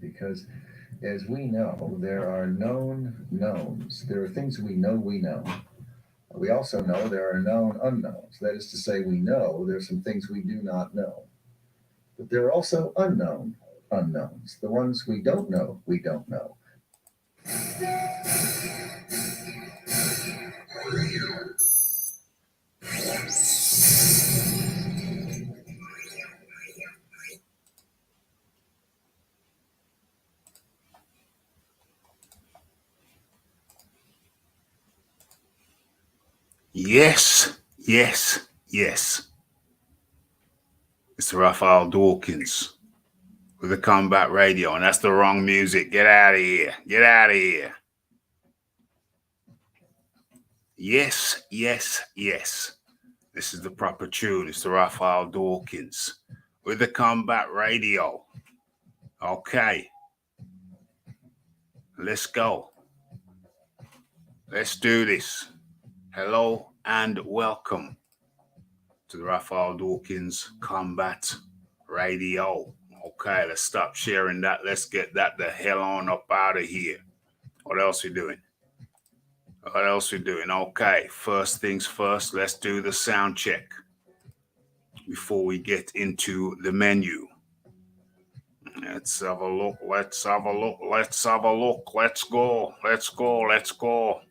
because as we know, there are known knowns. There are things we know we know. We also know there are known unknowns. That is to say, we know there are some things we do not know. But there are also unknown unknowns, the ones we don't know we don't know. Yes, yes, yes. Mr. Raphael Dawkins with the Combat Radio, and that's the wrong music. Get out of here. Get out of here. Yes, yes, yes. This is the proper tune. It's the Raphael Dawkins with the Combat Radio. Okay. Let's go. Let's do this. Hello and welcome to the Raphael Dawkins Combat Radio. Okay, let's stop sharing that. Let's get that the hell on up out of here. What else we doing? What else we doing? Okay, first things first, let's do the sound check before we get into the menu. Let's have a look. Let's have a look. Let's have a look. Let's go. Let's go. Let's go.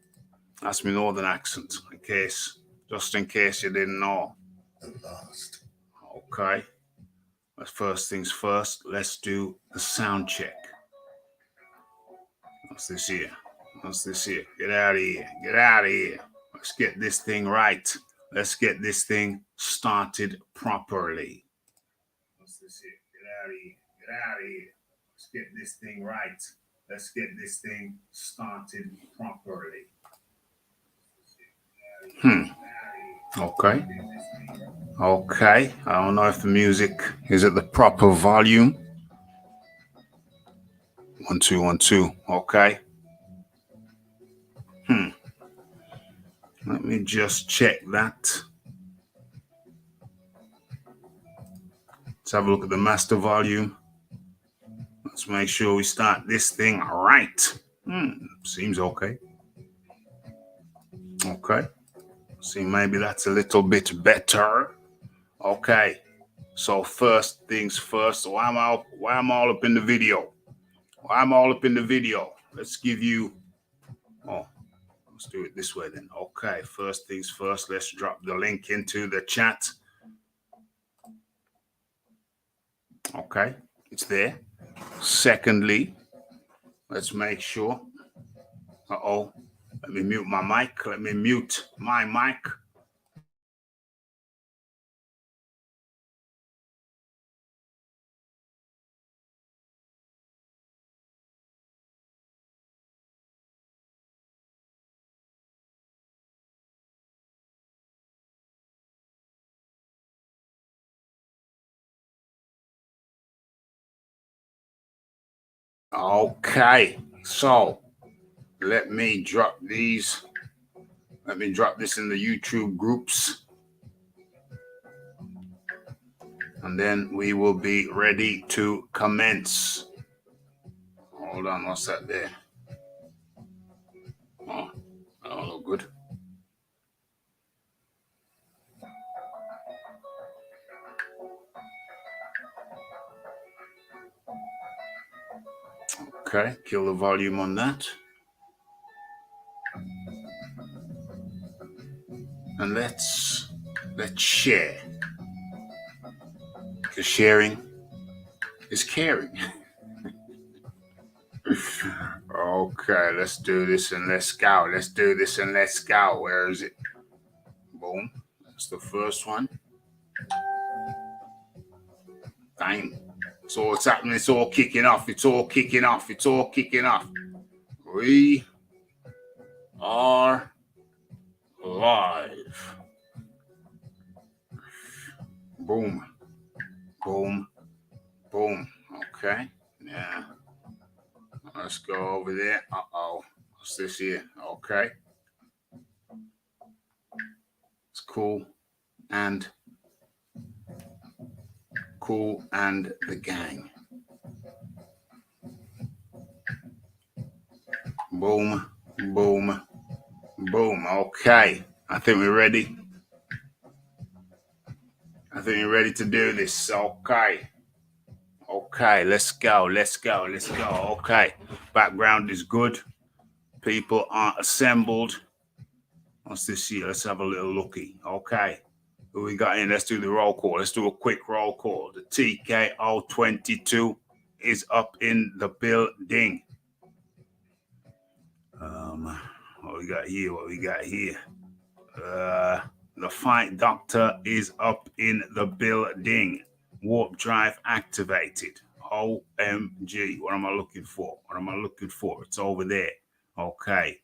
That's my northern accent, just in case you didn't know. Lost. Okay. First things first, let's do the sound check. What's this here? What's this here? Get out of here. Get out of here. Let's get this thing right. Let's get this thing started properly. What's this here? Get out of here. Get out of here. Let's get this thing right. Let's get this thing started properly. Okay. Okay. I don't know if the music is at the proper volume. 1 2 1 2. Okay. Let me just check that. Let's have a look at the master volume. Let's make sure we start this thing right. Seems okay. Okay. See, maybe that's a little bit better. Okay. So first things first. Why am I all up in the video? Why am I all up in the video? Let's give you. Let's do it this way then. Okay. First things first. Let's drop the link into the chat. Okay. It's there. Secondly, let's make sure. Let me mute my mic. Let me mute my mic. Okay, so let me drop these. Let me drop this in the YouTube groups. And then we will be ready to commence. Hold on, what's that there? Oh, that don't look good. Okay, kill the volume on that. And let's share. Because sharing is caring. Okay, let's do this and let's go. Let's do this and let's go. Where is it? Boom. That's the first one. Bang. So what's happening? It's all kicking off. It's all kicking off. It's all kicking off. We are live. Boom. Boom. Boom. Okay. Yeah. Let's go over there. What's this here? Okay. It's cool and the gang. Boom, boom, boom. Okay. I think we're ready. I think we're ready to do this. Okay. Okay, let's go. Okay. Background is good. People are assembled. What's this here? Let's have a little looky. Okay. Who we got in? Let's do the roll call. Let's do a quick roll call. The TKO 22 is up in the building. What we got here? The fight doctor is up in the building. Warp drive activated. OMG. What am I looking for? It's over there. Okay.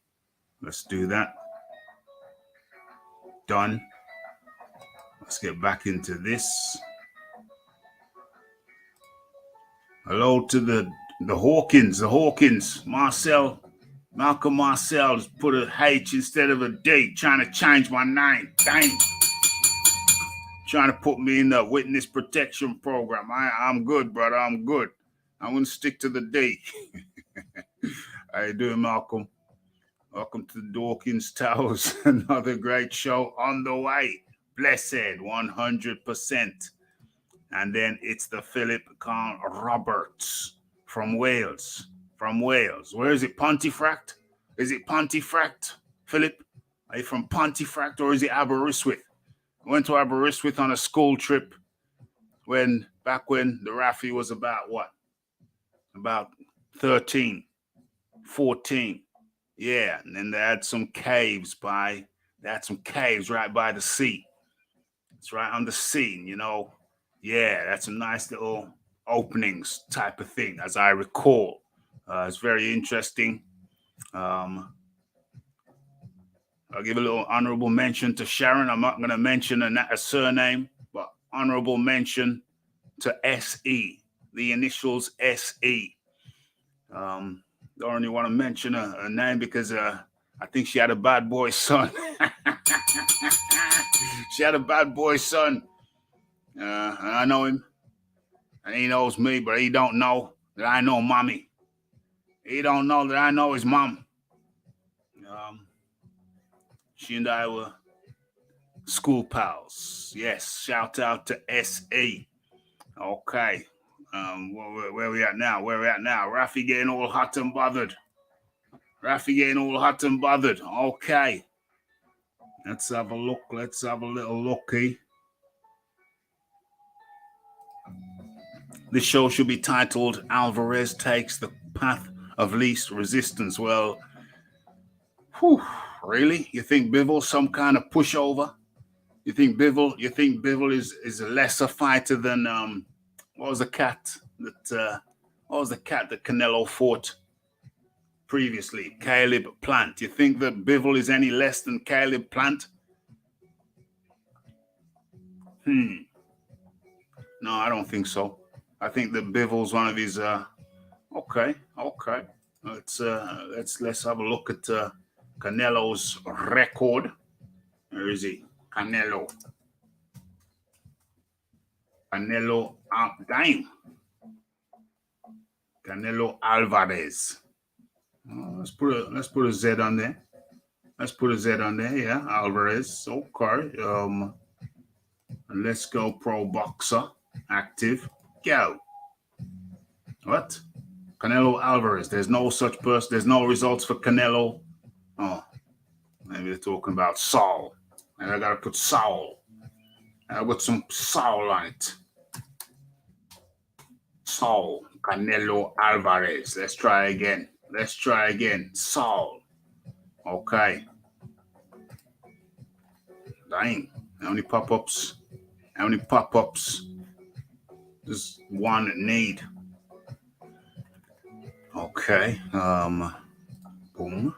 Let's do that. Done. Let's get back into this. Hello to the Hawkins. Malcolm Marcel just put a H instead of a D, trying to change my name. Dang. Trying to put me in the witness protection program. I'm good, brother. I'm good. I'm going to stick to the D. How you doing, Malcolm? Welcome to the Dawkins Towers. Another great show on the way. Blessed, 100%. And then it's the Philip Carl Roberts from Wales. Where is it? Pontefract? Is it Pontefract, Philip? Are you from Pontefract or is it Aberystwyth? I went to Aberystwyth on a school trip back when the Rafi was about what? About 13, 14. Yeah, and then they had some caves right by the sea. It's right on the sea, you know. Yeah, that's some nice little openings type of thing, as I recall. It's very interesting. I'll give a little honorable mention to Sharon. I'm not going to mention a surname, but honorable mention to SE, the initials SE. Don't only want to mention a name because I think she had a bad boy son. She had a bad boy son. And I know him. And he knows me, but he don't know that I know mommy. He don't know that I know his mom. She and I were school pals. Yes, shout out to S.A. Okay. Where we at now? Rafi getting all hot and bothered. Okay. Let's have a look. Let's have a little looky. This show should be titled Alvarez Takes the Path of Least Resistance. Well, really? You think Bivol some kind of pushover? You think Bivol is a lesser fighter than what was the cat that Canelo fought previously? Caleb Plant. You think that Bivol is any less than Caleb Plant? No, I don't think so. I think that Bivol's one of his okay. Let's have a look at Canelo's record. Where is he? Canelo Canelo Alvarez. Let's put a Z on there. Yeah, Alvarez. Okay. Let's go pro boxer. Active. Go. What? Canelo Alvarez. There's no such person. There's no results for Canelo. Oh, maybe they're talking about Saul. And I gotta put Saul. I put some Saul on it. Saul. Canelo Alvarez. Let's try again. Saul. Okay. Dang. How many pop-ups? Just one need. Okay. Boom.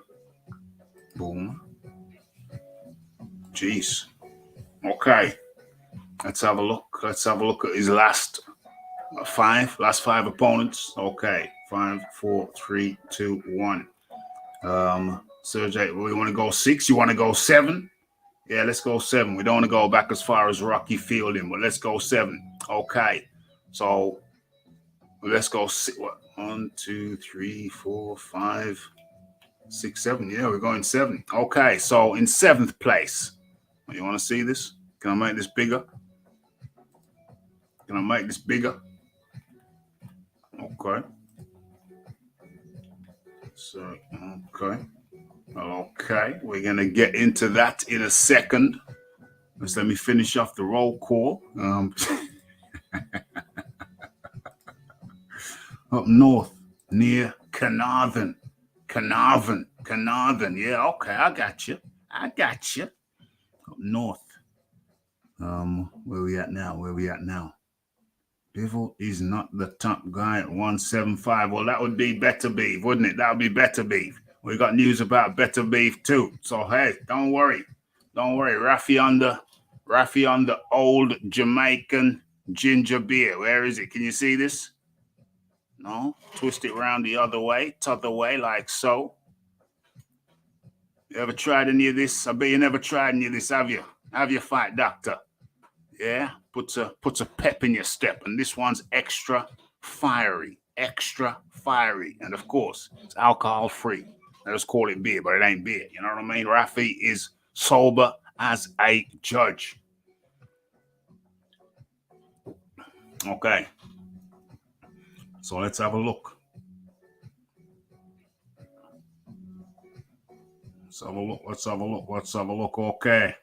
Jeez. Okay. Let's have a look at his last five opponents. Okay. 5, 4, 3, 2, 1. Sergey, we want to go 6. You want to go 7? Yeah, let's go 7. We don't want to go back as far as Rocky Fielding, but let's go 7. Okay. So let's go 1, 2, 3, 4, 5. 6, 7. Yeah, we're going 7. Okay, so in 7th place. You want to see this? Can I make this bigger? Can I make this bigger? Okay. So, okay. Okay, we're going to get into that in a second. Just let me finish off the roll call. Up north, near Carnarvon. Yeah, okay, I got you. Up north. Where we at now? Bivol is not the top guy at 175. Well, that would be Beterbiev, wouldn't it? That would be Beterbiev. We got news about Beterbiev too. So hey, don't worry. Rafi on the old Jamaican ginger beer. Where is it? Can you see this? No? Twist it around the other way, like so. You ever tried any of this? I bet you never tried any of this, have you? Have you, Fight Doctor? Yeah, puts a pep in your step, and this one's extra fiery, and of course it's alcohol free. Let us call it beer, but it ain't beer. You know what I mean? Rafi is sober as a judge. Okay, so let's have a look. Let's have a look. Okay.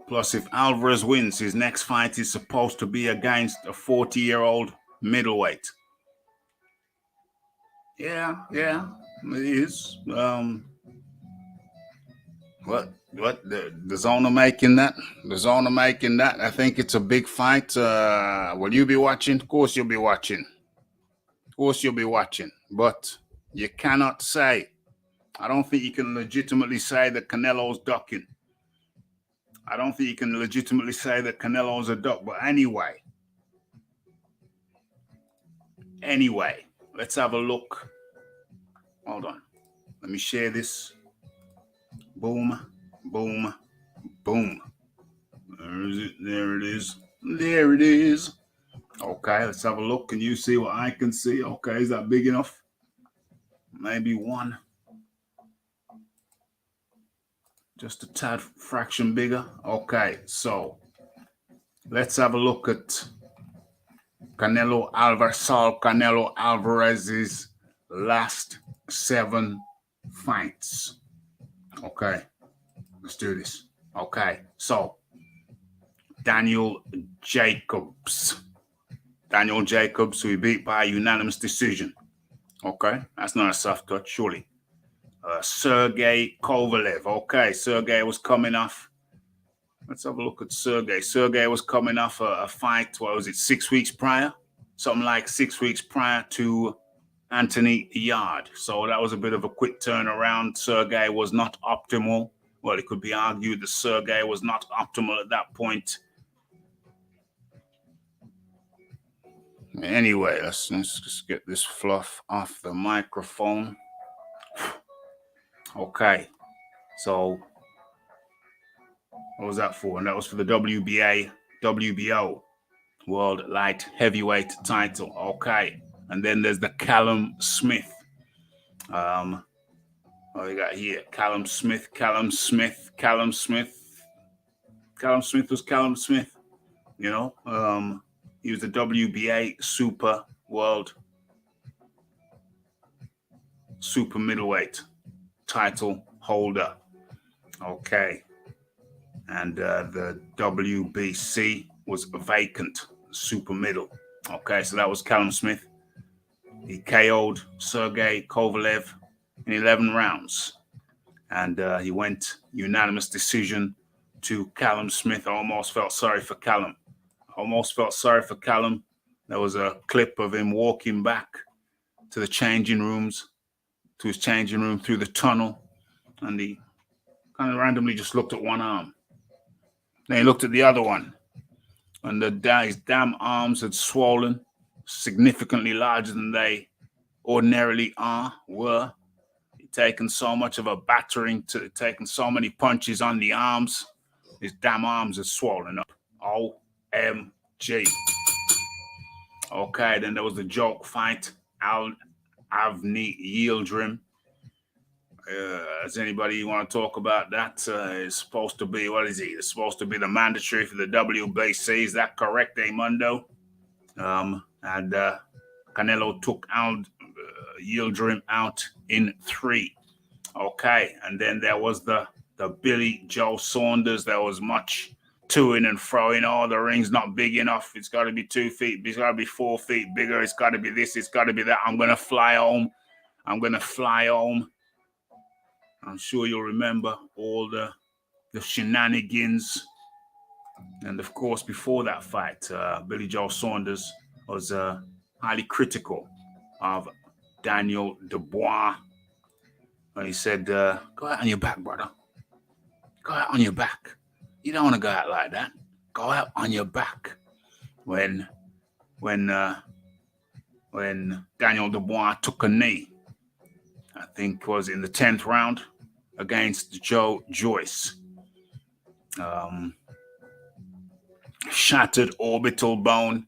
Plus, if Alvarez wins, his next fight is supposed to be against a 40-year-old middleweight. Yeah, it is. What the zone of making that? I think it's a big fight. Will you be watching? Of course you'll be watching. But you cannot say. I don't think you can legitimately say that Canelo's ducking. I don't think you can legitimately say that Canelo's a duck. But anyway, let's have a look. Hold on. Let me share this. Boom. There it is. Okay, let's have a look. Can you see what I can see? Okay, is that big enough? Maybe one. Just a tad fraction bigger. Okay, so let's have a look at Canelo Alvarez's last 7 fights. Okay, let's do this. Okay, so Daniel Jacobs, who he beat by unanimous decision. Okay, that's not a soft touch, surely. Sergey Kovalev. Okay, Sergey was coming off. Let's have a look at Sergey. Sergey was coming off a fight, 6 weeks prior? Something like 6 weeks prior to Anthony Yard. So that was a bit of a quick turnaround. Sergey was not optimal. Well, it could be argued that Sergey was not optimal at that point. Anyway, let's just get this fluff off the microphone. Okay, so what was that for? And that was for the WBO World Light Heavyweight title. Okay, and then there's the Callum Smith. What we got here? Callum Smith. Callum Smith was Callum Smith. You know, he was the WBA Super middleweight title holder. Okay. And the WBC was vacant, super middle. Okay, so that was Callum Smith. He KO'd Sergey Kovalev in 11 rounds. And he went unanimous decision to Callum Smith. I almost felt sorry for Callum. There was a clip of him walking back to his changing room through the tunnel. And he kind of randomly just looked at one arm. Then he looked at the other one. And his damn arms had swollen significantly larger than they ordinarily were. He'd taken so much of a battering, taken so many punches on the arms. His damn arms had swollen up. OMG. Okay, then there was the joke fight. Avni Yildirim. Does anybody want to talk about that? It's supposed to be, what is he? It's supposed to be the mandatory for the WBC. Is that correct, Mundo? And Canelo took out Yildirim out in 3. Okay, and then there was the Billy Joe Saunders. There was much toing and froing. Oh, the ring's not big enough. It's got to be 2 feet. It's got to be 4 feet bigger. It's got to be this. It's got to be that. I'm going to fly home. I'm sure you'll remember all the shenanigans. And of course, before that fight, Billy Joe Saunders was highly critical of Daniel Dubois. And he said, go out on your back, brother. Go out on your back. You don't want to go out like that. Go out on your back. When Daniel Dubois took a knee, I think was in the 10th round against Joe Joyce. Shattered orbital bone.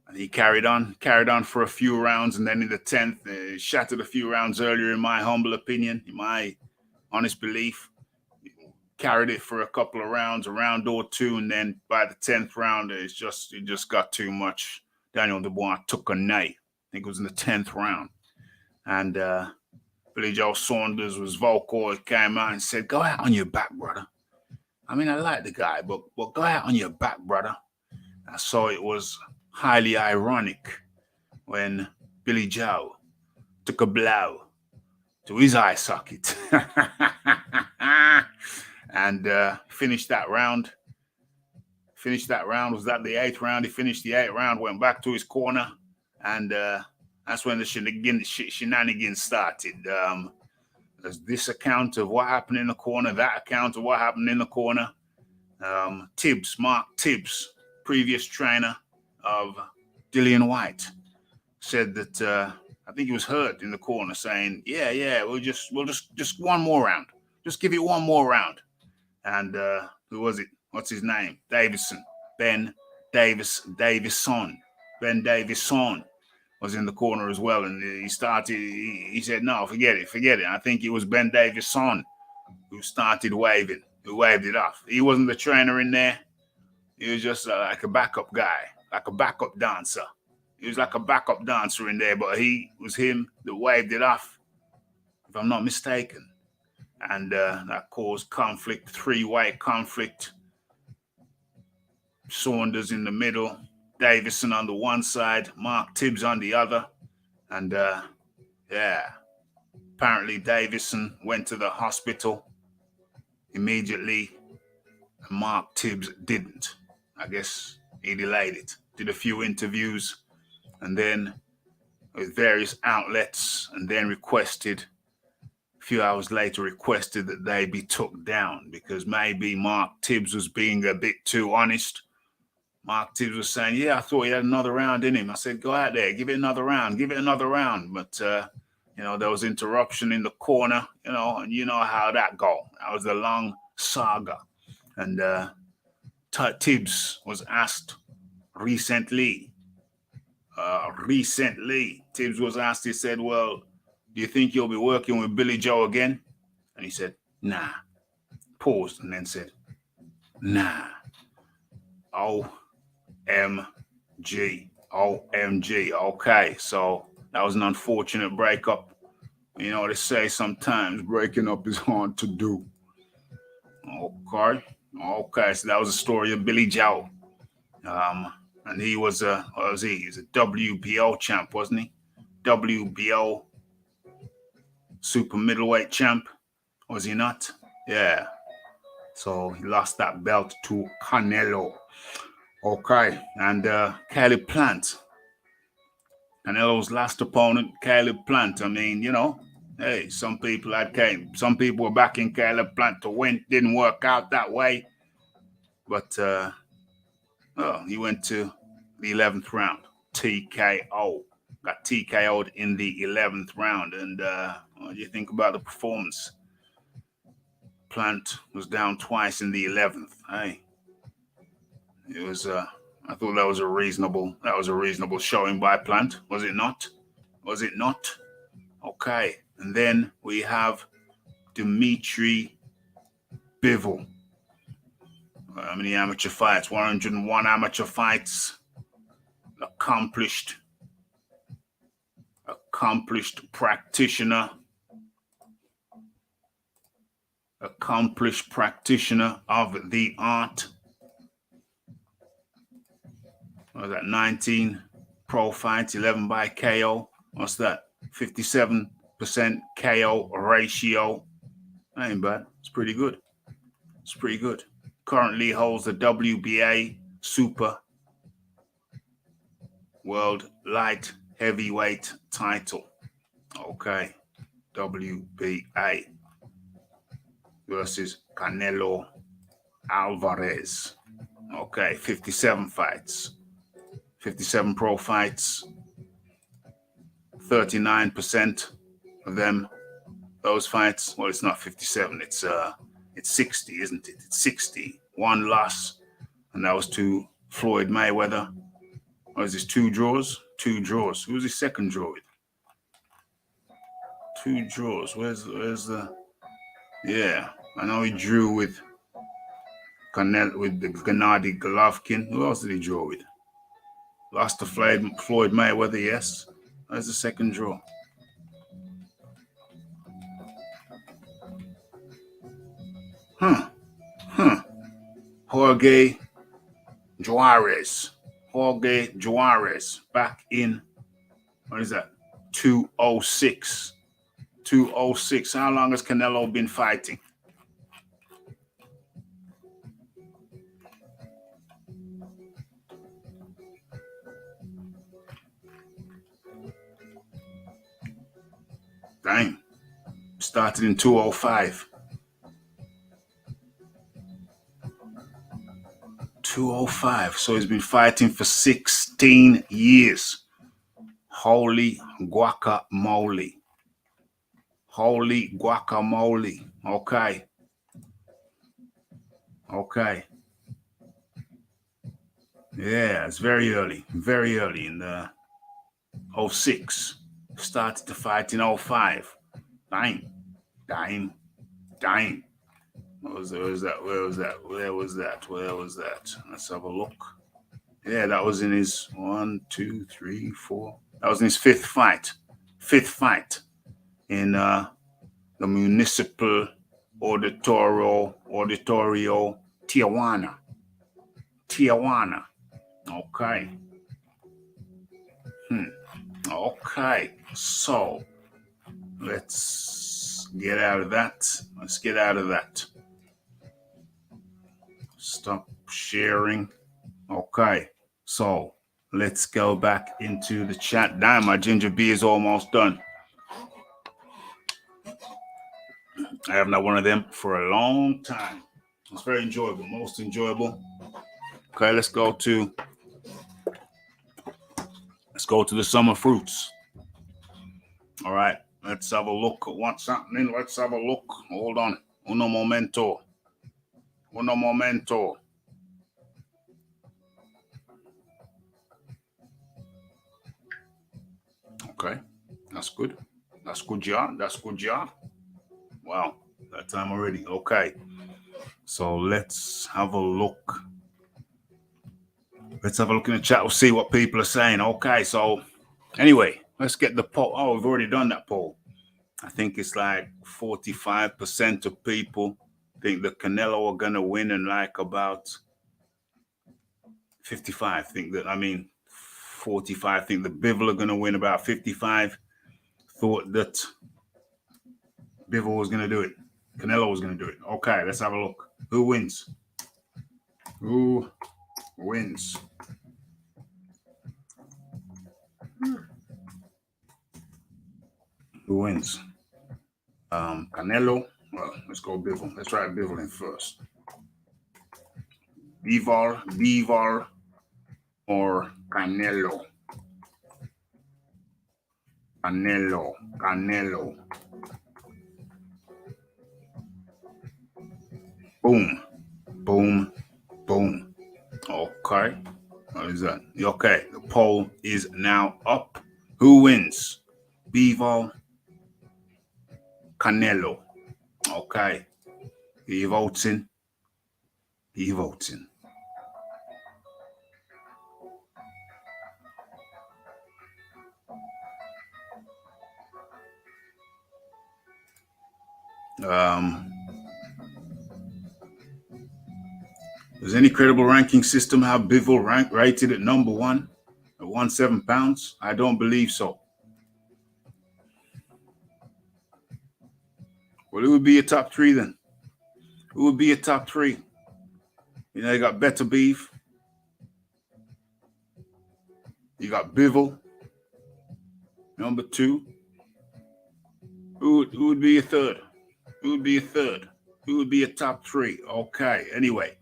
And he carried on for a few rounds, and then in the 10th, shattered a few rounds earlier, in my humble opinion, in my honest belief. Carried it for a couple of rounds, a round or two, and then by the 10th round, it just got too much. Daniel Dubois took a knee. I think it was in the 10th round. And Billy Joe Saunders was vocal. He came out and said, go out on your back, brother. I mean, I like the guy, but go out on your back, brother. And so it was highly ironic when Billy Joe took a blow to his eye socket and finished that round. Was that the 8th round? He finished the 8th round, went back to his corner, and that's when the shenanigans started. There's this account of what happened in the corner, that account of what happened in the corner. Mark Tibbs, previous trainer of Dillian White, said that I think he was hurt in the corner, saying, "Yeah, we'll just one more round, just give it one more round." And who was it? What's his name? Ben Davison was in the corner as well, and he said, "No, forget it." I think it was Ben Davison who started waving, who waved it off. He wasn't the trainer in there. He was just like a backup guy, like a backup dancer. He was like a backup dancer in there, but he was him that waved it off, if I'm not mistaken. And that caused conflict, 3-way conflict. Saunders in the middle, Davison on the one side, Mark Tibbs on the other. And apparently Davison went to the hospital immediately, and Mark Tibbs didn't. I guess he delayed it, did a few interviews, and then with various outlets, and then a few hours later requested that they be took down because maybe Mark Tibbs was being a bit too honest. Mark Tibbs was saying, "Yeah, I thought he had another round in him." I said, "Go out there, give it another round. But, there was interruption in the corner, and you know how that go. That was a long saga. And Tibbs was asked recently, Tibbs was asked, he said, "Well, do you think you'll be working with Billy Joe again?" And he said, "Nah." Paused and then said, "Nah." OMG. Okay, so that was an unfortunate breakup. You know, they say sometimes breaking up is hard to do. Okay, so that was the story of Billy Joe. And he was He's a WBO champ, wasn't he? WBO super middleweight champ, was he not? Yeah. So he lost that belt to Canelo. Okay, and Caleb Plant, Canelo's last opponent, Caleb Plant. I mean, hey, some people were backing Caleb Plant to win. Didn't work out that way, but he went to the 11th round, TKO. Got TKO'd in the 11th round. And what do you think about the performance? Plant was down twice in the 11th. Hey. It was I thought that was a reasonable showing by Plant. Was it not? Okay. And then we have Dimitri Bivol. How many amateur fights? 101 amateur fights. Accomplished practitioner. Accomplished practitioner of the art. What was that? 19 pro fights, 11 by KO. What's that? 57% KO ratio. That ain't bad. It's pretty good. It's pretty good. Currently holds the WBA Super World Light Heavyweight title. Okay. WBA versus Canelo Alvarez. Okay. 57 fights. 57 pro fights. 39% of them, those fights, well, it's not 57, it's 60, isn't it? It's 60. One loss, and that was to Floyd Mayweather. What is this, 2 draws? 2 draws. Who's his second draw with? 2 draws. Where's the... Yeah, I know he drew with Canelo, with the Gennady Golovkin. Who else did he draw with? Lost to Floyd Mayweather, yes. That's the second draw. Jorge Juarez. Back in, what is that? 206. 206. How long has Canelo been fighting? Dang. Started in 205. 205. So he's been fighting for 16 years. Holy guacamole. Holy guacamole. Okay. Okay. Yeah, it's very early. Very early in the 06. Started to fight in 05. Dang. Where was that? Let's have a look. Yeah, that was in his 1, 2, 3, 4. That was in his 5th fight. 5th fight in the Municipal Auditorio Tijuana. Okay. Okay. So let's get out of that. Stop sharing. Okay. So let's go back into the chat. Damn, my ginger beer is almost done. I have not one of them for a long time. It's very enjoyable, most enjoyable. Okay, let's go to the summer fruits. All right, let's have a look at what's happening. Let's have a look. Hold on. Uno momento. Okay, that's good. That's good, yeah. Wow, that time already. Okay, so let's have a look. Let's have a look in the chat. We'll see what people are saying. Okay, so anyway, let's get the poll. Oh, we've already done that poll. I think it's like 45% of people think that Canelo are going to win, and like about 55 think that, 45 think that Bivol are going to win. About 55 thought that Bivol was going to do it. Canelo was going to do it. Okay, let's have a look. Who wins? Who wins? Who wins? Canelo. Well, let's go Bivol. Let's try Bivol in first. Bivol or Canelo? Canelo. Boom. Okay. What is that? Okay. The poll is now up. Who wins? Bivol Canelo. Okay. He votes in. He votes in. Does any credible ranking system have Bivol rated at number 1 at 107 pounds? I don't believe so. Well, it would be a top 3 then. It would be a top 3. You know, you got Beterbiev. You got Bivol. Number 2. Who would be a third? Who would be a third? Who would be a top 3? Okay, anyway.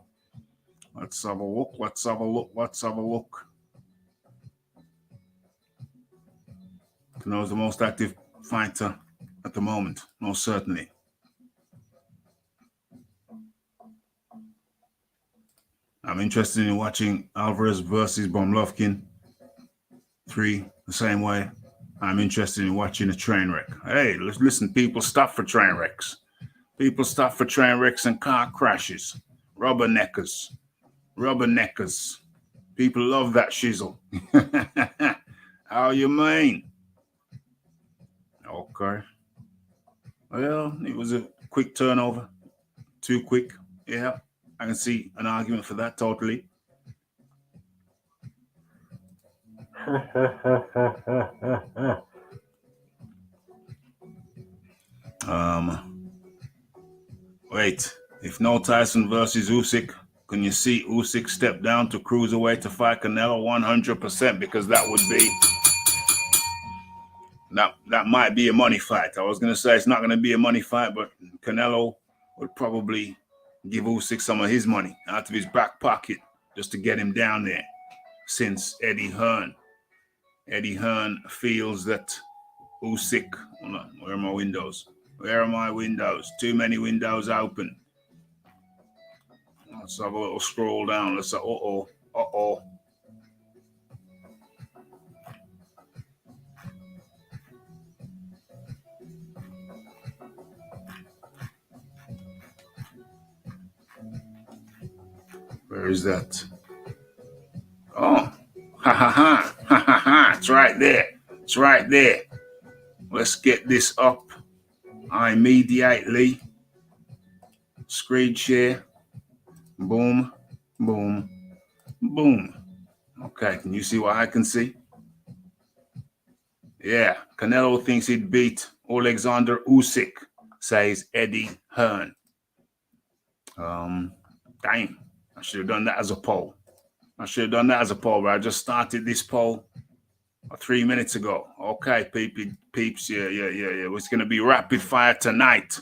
Let's have a look. Let's have a look. Let's have a look. Canelo's the most active fighter at the moment, most certainly. I'm interested in watching Alvarez versus Bomlovkin 3 the same way. I'm interested in watching a train wreck. Hey, listen, people stop for train wrecks. People stop for train wrecks and car crashes. Rubberneckers. Rubberneckers. People love that shizzle. How you mean? Okay. Well, it was a quick turnover. Too quick. Yeah, I can see an argument for that totally. Wait, if no Tyson versus Usyk, can you see Usyk step down to cruiserweight to fight Canelo? 100%, because that would be that might be a money fight. I was gonna say it's not gonna be a money fight, but Canelo would probably give Usyk some of his money out of his back pocket just to get him down there. Since Eddie Hearn feels that Usyk, hold on, where are my windows? Where are my windows? Too many windows open. Let's have a little scroll down. Let's say, uh-oh. Where is that? Oh, ha. It's right there. It's right there. Let's get this up immediately. Screen share. Boom, boom, boom. Okay, can you see what I can see? Yeah, Canelo thinks he'd beat Alexander Usyk, says Eddie Hearn. Damn, I should have done that as a poll. But I just started this poll 3 minutes ago. Okay, peeps, yeah. It's going to be rapid fire tonight.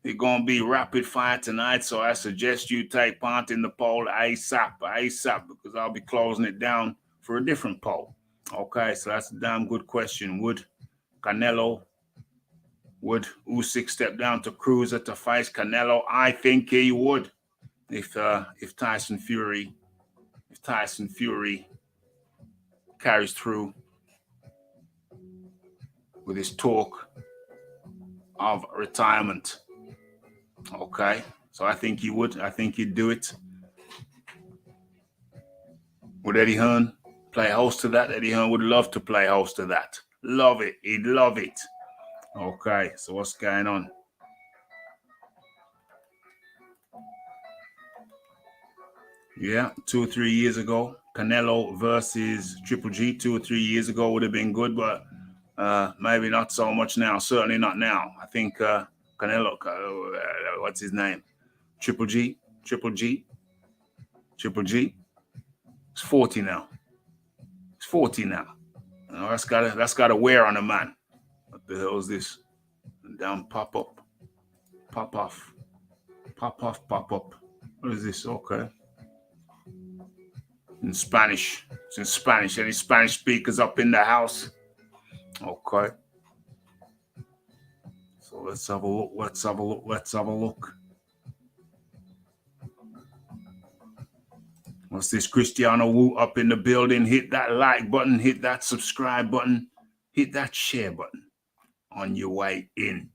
It's going to be rapid fire tonight, so I suggest you take part in the poll ASAP, because I'll be closing it down for a different poll. Okay, so that's a damn good question. Would Usyk step down to cruiser to fight Canelo? I think he would. If Tyson Fury carries through with his talk of retirement. Okay, so I think he would. I think he'd do it. Would Eddie Hearn play host to that? Eddie Hearn would love to play host to that. Love it. He'd love it. Okay, so what's going on? Yeah, 2 or 3 years ago, Canelo versus Triple G 2 or 3 years ago would have been good, but maybe not so much now. Certainly not now. I think Canelo, what's his name? Triple G. He's 40 now. You know, that's got a wear on a man. What the hell is this? Down, pop up, pop off, pop off, pop up. What is this? Okay. In Spanish. It's in Spanish. Any Spanish speakers up in the house? Okay. So let's have a look. What's this? Cristiano Wu up in the building. Hit that like button. Hit that subscribe button. Hit that share button on your way in.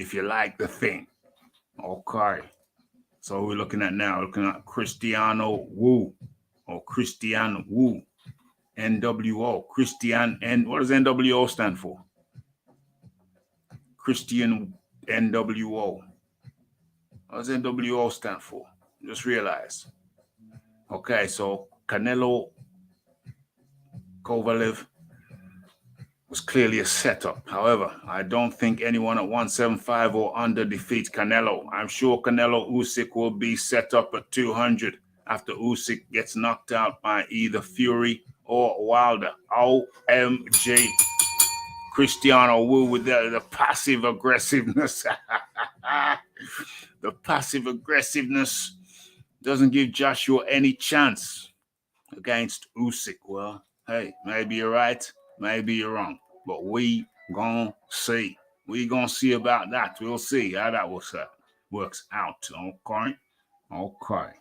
if you like the thing. Okay. So we're looking at now, looking at Cristiano Wu or Christian Wu, NWO. Christian, and what does NWO stand for? Christian NWO. What does NWO stand for? Just realize. Okay, so Canelo Kovalev was clearly a setup. However, I don't think anyone at 175 or under defeats Canelo. I'm sure Canelo Usyk will be set up at 200 after Usyk gets knocked out by either Fury or Wilder. OMG. Cristiano Wu with the passive aggressiveness. The passive aggressiveness doesn't give Joshua any chance against Usyk. Well, hey, maybe you're right, maybe you're wrong, but we gonna see. We gonna see about that. We'll see how that works out. Okay.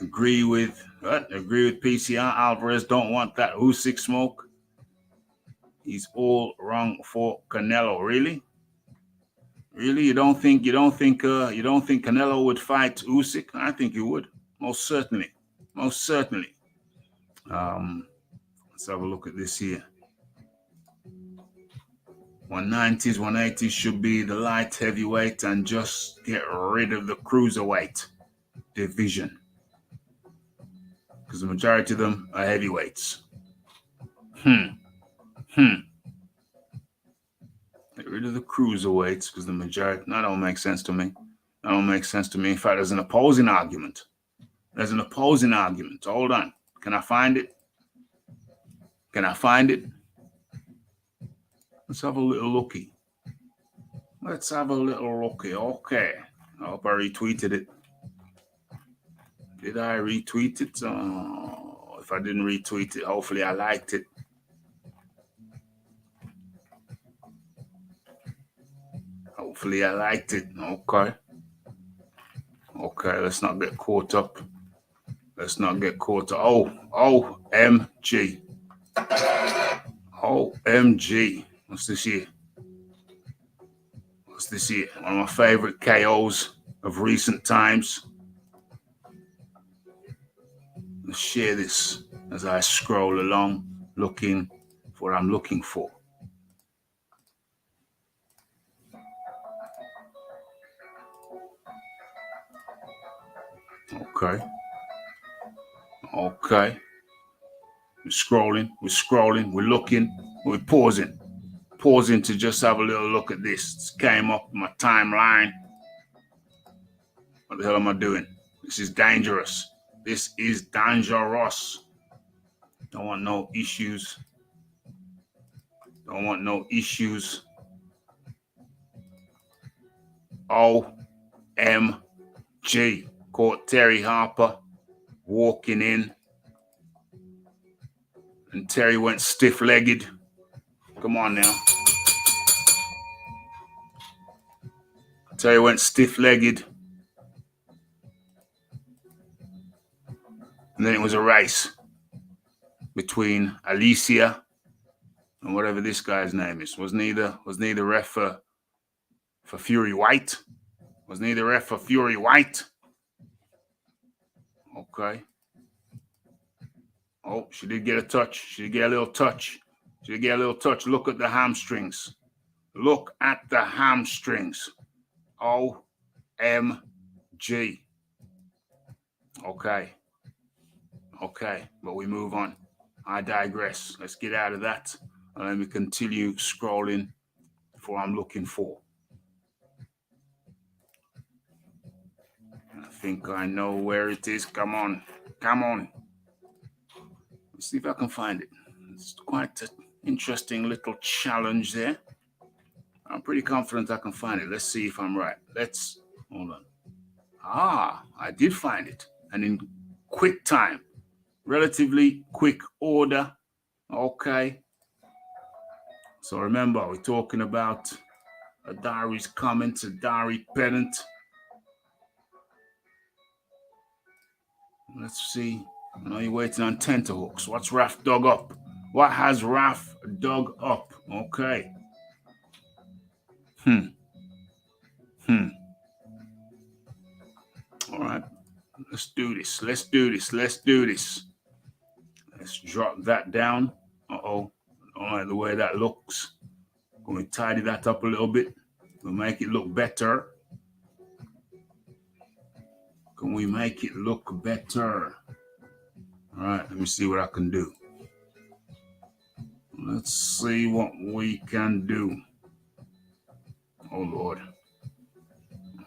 Agree with PCR. Alvarez don't want that Usyk smoke. He's all wrong for Canelo. Really? You don't think Canelo would fight Usyk? I think he would. Most certainly. Let's have a look at this here. 190s, 180s should be the light heavyweight and just get rid of the cruiserweight division. Because the majority of them are heavyweights. Get rid of the cruiserweights because the majority, that don't make sense to me. In fact, there's an opposing argument. Hold on. Can I find it? Let's have a little looky. Okay. I hope I retweeted it. Did I retweet it? If I didn't retweet it, hopefully I liked it. Okay, let's not get caught up. OMG. What's this here? One of my favorite KOs of recent times. Let's share this as I scroll along looking for what I'm looking for. Okay. We're scrolling, we're looking, we're pausing to just have a little look at this. This came up in my timeline. What the hell am I doing? This is dangerous. Don't want no issues. OMG. Caught Terry Harper walking in. And Terry went stiff-legged. Come on now. Terry went stiff-legged. And then it was a race between Alicia and whatever this guy's name is. Wasn't he the ref for Fury White? Okay. Oh, she did get a touch. She did get a little touch. Look at the hamstrings. OMG. Okay, but we move on. I digress. Let's get out of that. And let me continue scrolling for what I'm looking for. I think I know where it is. Come on. Let's see if I can find it. It's quite an interesting little challenge there. I'm pretty confident I can find it. Let's see if I'm right. Hold on. I did find it. And in quick time. Relatively quick order. Okay. So remember, we're talking about a diary's comments, a diary pennant. Let's see. I know you're waiting on tenterhooks. What's Raf dug up? What has Raf dug up? Okay. All right. Let's do this. Let's drop that down. Uh-oh. I don't like the way that looks. Can we tidy that up a little bit? We'll make it look better. Can we make it look better? All right, let me see what I can do. Let's see what we can do. Oh, Lord.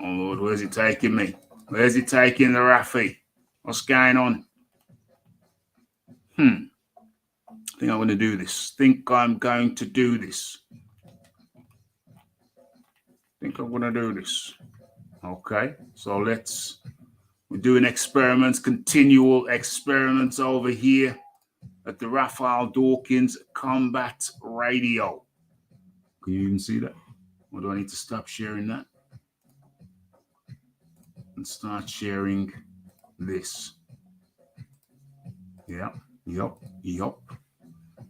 Oh, Lord, where's he taking me? Where's he taking the Rafi? What's going on? I think I'm going to do this. Okay, so we're doing experiments, continual experiments over here at the Raphael Dawkins Combat Radio. Can you even see that? Or do I need to stop sharing that? And start sharing this. Yep.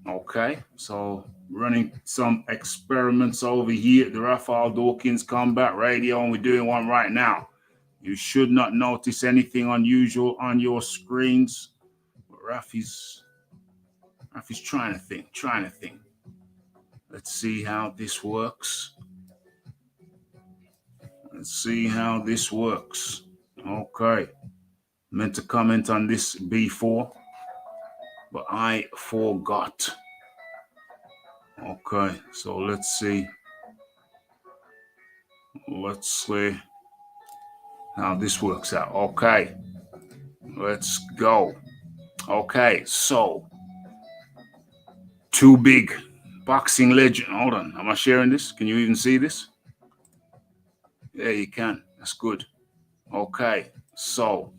Okay, so running some experiments over here at the Raphael Dawkins Combat Radio, and we're doing one right now. You should not notice anything unusual on your screens. But Rafi's trying to think. Let's see how this works. Okay. Meant to comment on this before, but I forgot. Okay, so let's see how this works out. Okay, let's go. Okay, so Too Big boxing legend. Hold on, am I sharing this? Can you even see this? Yeah, you can. That's good. Okay, so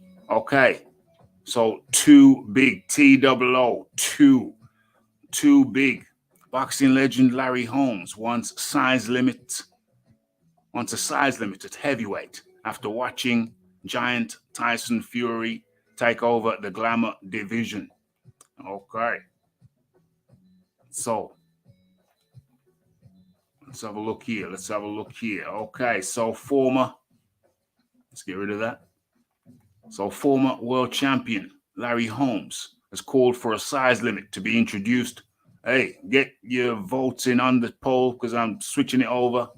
Too Big, T-O-O, Too Big. Boxing legend Larry Holmes wants a size limit at heavyweight after watching giant Tyson Fury take over the Glamour division. Okay. So let's have a look here. Okay, so let's get rid of that. So former world champion Larry Holmes has called for a size limit to be introduced. Hey, get your votes in on the poll because I'm switching it over.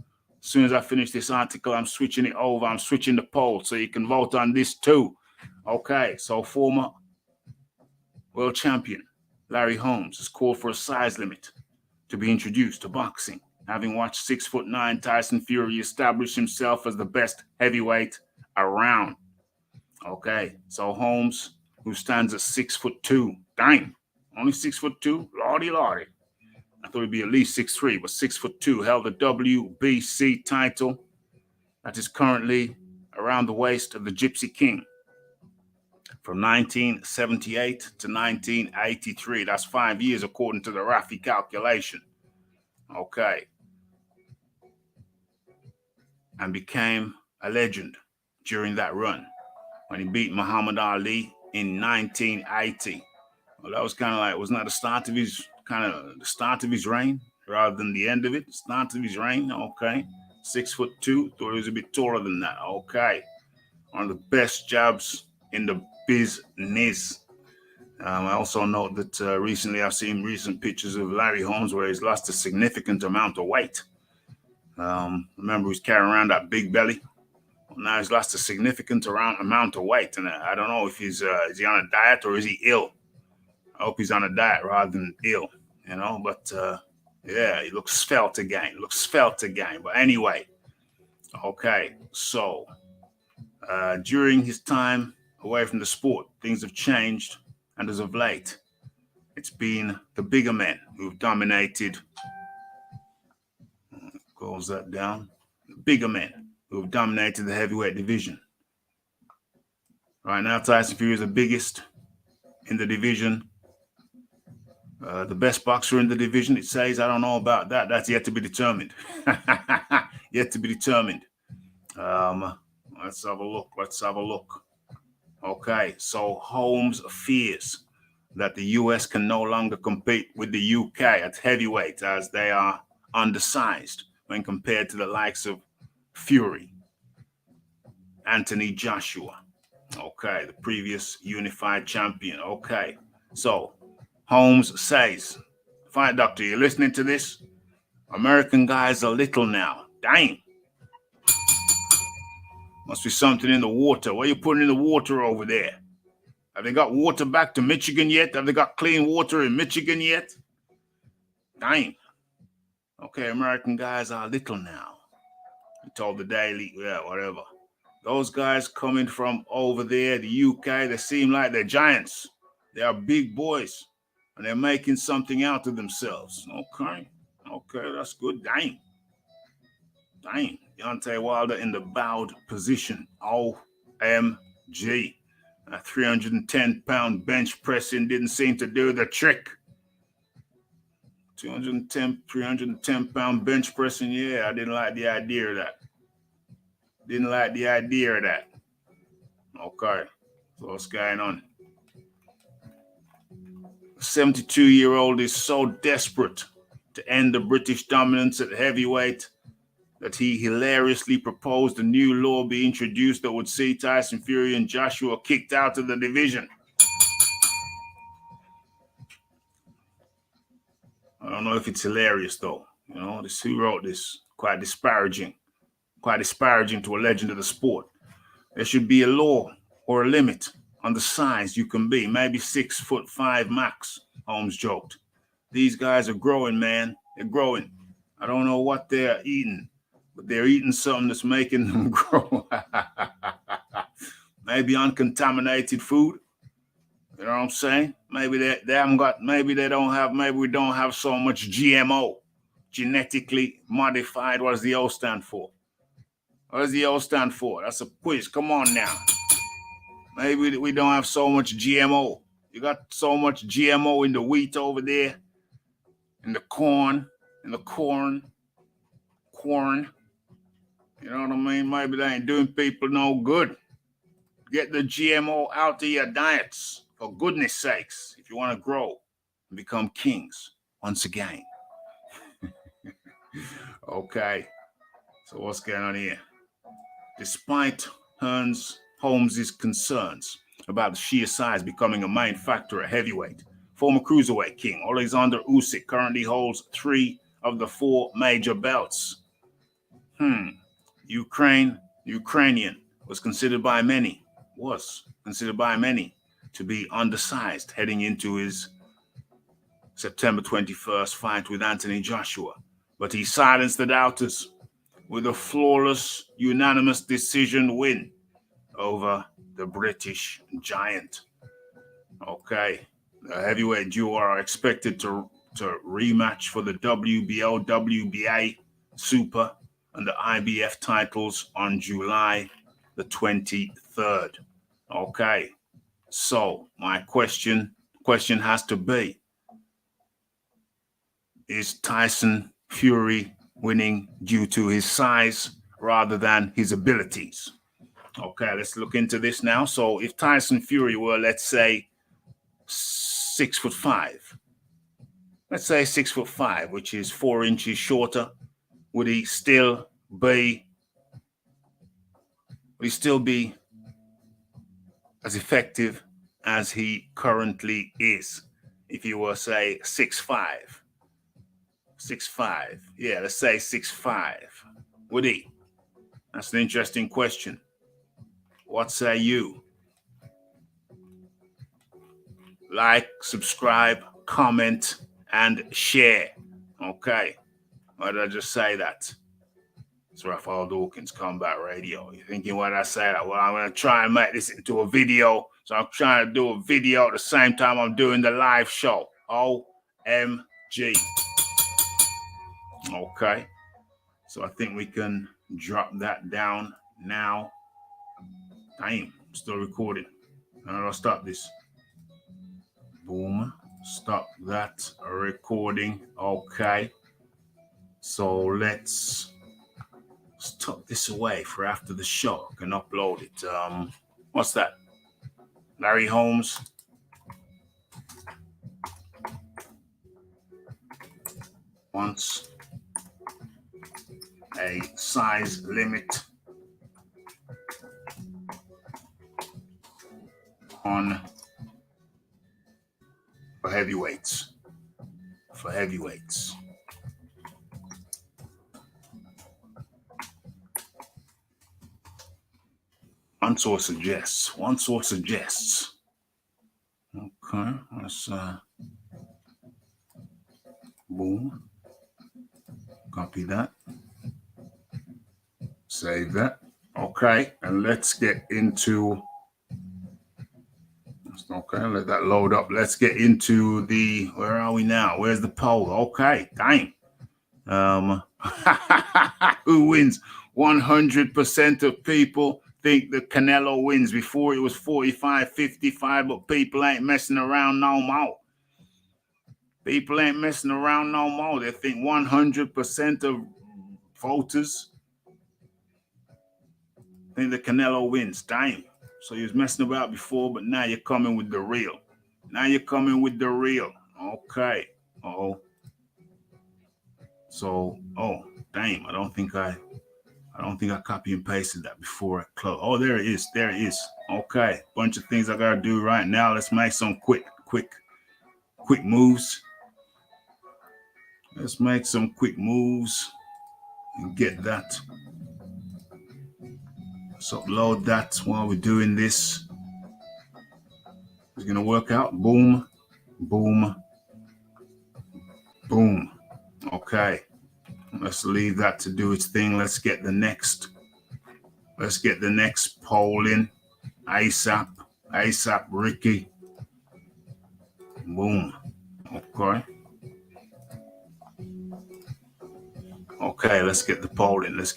As soon as I finish this article, I'm switching it over. I'm switching the poll so you can vote on this too. Okay, so former world champion Larry Holmes has called for a size limit to be introduced to boxing, having watched 6'9" Tyson Fury establish himself as the best heavyweight around. Okay, so Holmes, who stands at 6'2", dang, only 6'2", lordy. I thought he'd be at least 6'3", but 6'2", held the WBC title that is currently around the waist of the Gypsy King from 1978 to 1983. That's 5 years according to the Rafi calculation. Okay. And became a legend during that run when he beat Muhammad Ali in 1980. Well, that was kind of like, wasn't that the start of his reign rather than the end of it? Start of his reign, okay. 6'2", thought he was a bit taller than that, okay. One of the best jabs in the business. I also note that recently I've seen recent pictures of Larry Holmes where he's lost a significant amount of weight. Remember, he was carrying around that big belly. Well, now he's lost a significant amount of weight, and I don't know if is he on a diet or is he ill? I hope he's on a diet rather than ill, but yeah, he looks svelte again. But anyway, okay, so during his time away from the sport, things have changed, and as of late, it's been the bigger men who've dominated. Close that down. The bigger men who've dominated the heavyweight division. Right now, Tyson Fury is the biggest in the division. The best boxer in the division, it says. I don't know about that. That's yet to be determined. Let's have a look. Okay, so Holmes fears that the US can no longer compete with the UK at heavyweight as they are undersized when compared to the likes of Fury, Anthony Joshua, okay, the previous unified champion, okay. So Holmes says, Fight Doctor, you listening to this? American guys are little now. Dang. Must be something in the water. What are you putting in the water over there? Have they got water back to Michigan yet? Have they got clean water in Michigan yet? Dang. Okay, American guys are little now. He told the Daily, yeah, whatever. Those guys coming from over there, the UK, they seem like they're giants. They are big boys, and they're making something out of themselves. Okay, that's good. Dang. Deontay Wilder in the bowed position. OMG. A 310-pound bench pressing didn't seem to do the trick. 310-pound bench pressing, yeah, I didn't like the idea of that. Okay, so what's going on? 72-year-old is so desperate to end the British dominance at heavyweight that he hilariously proposed a new law be introduced that would see Tyson Fury and Joshua kicked out of the division. I don't know if it's hilarious though. You know, this who wrote this, quite disparaging to a legend of the sport. There should be a law or a limit on the size you can be, maybe 6'5" max, Holmes joked. These guys are growing, man. They're growing. I don't know what they're eating, but they're eating something that's making them grow. Maybe uncontaminated food. You know what I'm saying? Maybe we don't have so much GMO, genetically modified. What does the O stand for? That's a quiz. Come on now. Maybe we don't have so much GMO. You got so much GMO in the wheat over there, in the corn. You know what I mean? Maybe they ain't doing people no good. Get the GMO out of your diets, for goodness sakes, if you want to grow and become kings once again. Okay, so what's going on here? Despite Holmes' concerns about the sheer size becoming a main factor at heavyweight, former cruiserweight king Alexander Usyk currently holds 3 of the 4 major belts. Ukrainian was considered by many to be undersized heading into his September 21st fight with Anthony Joshua, but he silenced the doubters with a flawless, unanimous decision win over the British giant. Okay, the heavyweight duo are expected to rematch for the WBO, WBA, Super, and the IBF titles on July the 23rd. Okay, so my question has to be, is Tyson Fury winning due to his size rather than his abilities? Okay, let's look into this now. So if Tyson Fury were, let's say, 6'5", which is 4 inches shorter, would he still be as effective as he currently is? If you were, say, 6'5", yeah, let's say 6'5", would he? That's an interesting question. What say you? Like, subscribe, comment, and share. Okay. Why did I just say that? It's Raphael Dawkins, Combat Radio. You're thinking what I say? Well, I'm going to try and make this into a video. So I'm trying to do a video at the same time I'm doing the live show. OMG. Okay. So I think we can drop that down now. Damn, still recording. How do I stop this? Boom. Stop that recording. Okay. So let's tuck this away for after the show. I can upload it. What's that? Larry Holmes. wants a size limit on for heavyweights. For heavyweights. One source suggests. Okay, let's boom. Copy that. Save that. Okay, and let's get into. Okay, let that load up. Let's get into the. Where are we now? Where's the poll? Okay, dang. Who wins? 100% of people think that Canelo wins. Before it was 45-55, but people ain't messing around no more. They think 100% of voters think that Canelo wins. Damn. So you was messing about before, but now you're coming with the real. Okay. Oh. So, damn. I don't think I copy and pasted that before I close. Oh, there it is. Okay. Bunch of things I gotta do right now. Let's make some quick moves. Let's make some quick moves and get that. So upload that while we're doing this. It's gonna work out. Boom, boom, boom. Okay. Let's leave that to do its thing. Let's get the next poll in. ASAP Ricky. Boom. Okay. Okay, let's get the poll in. Where's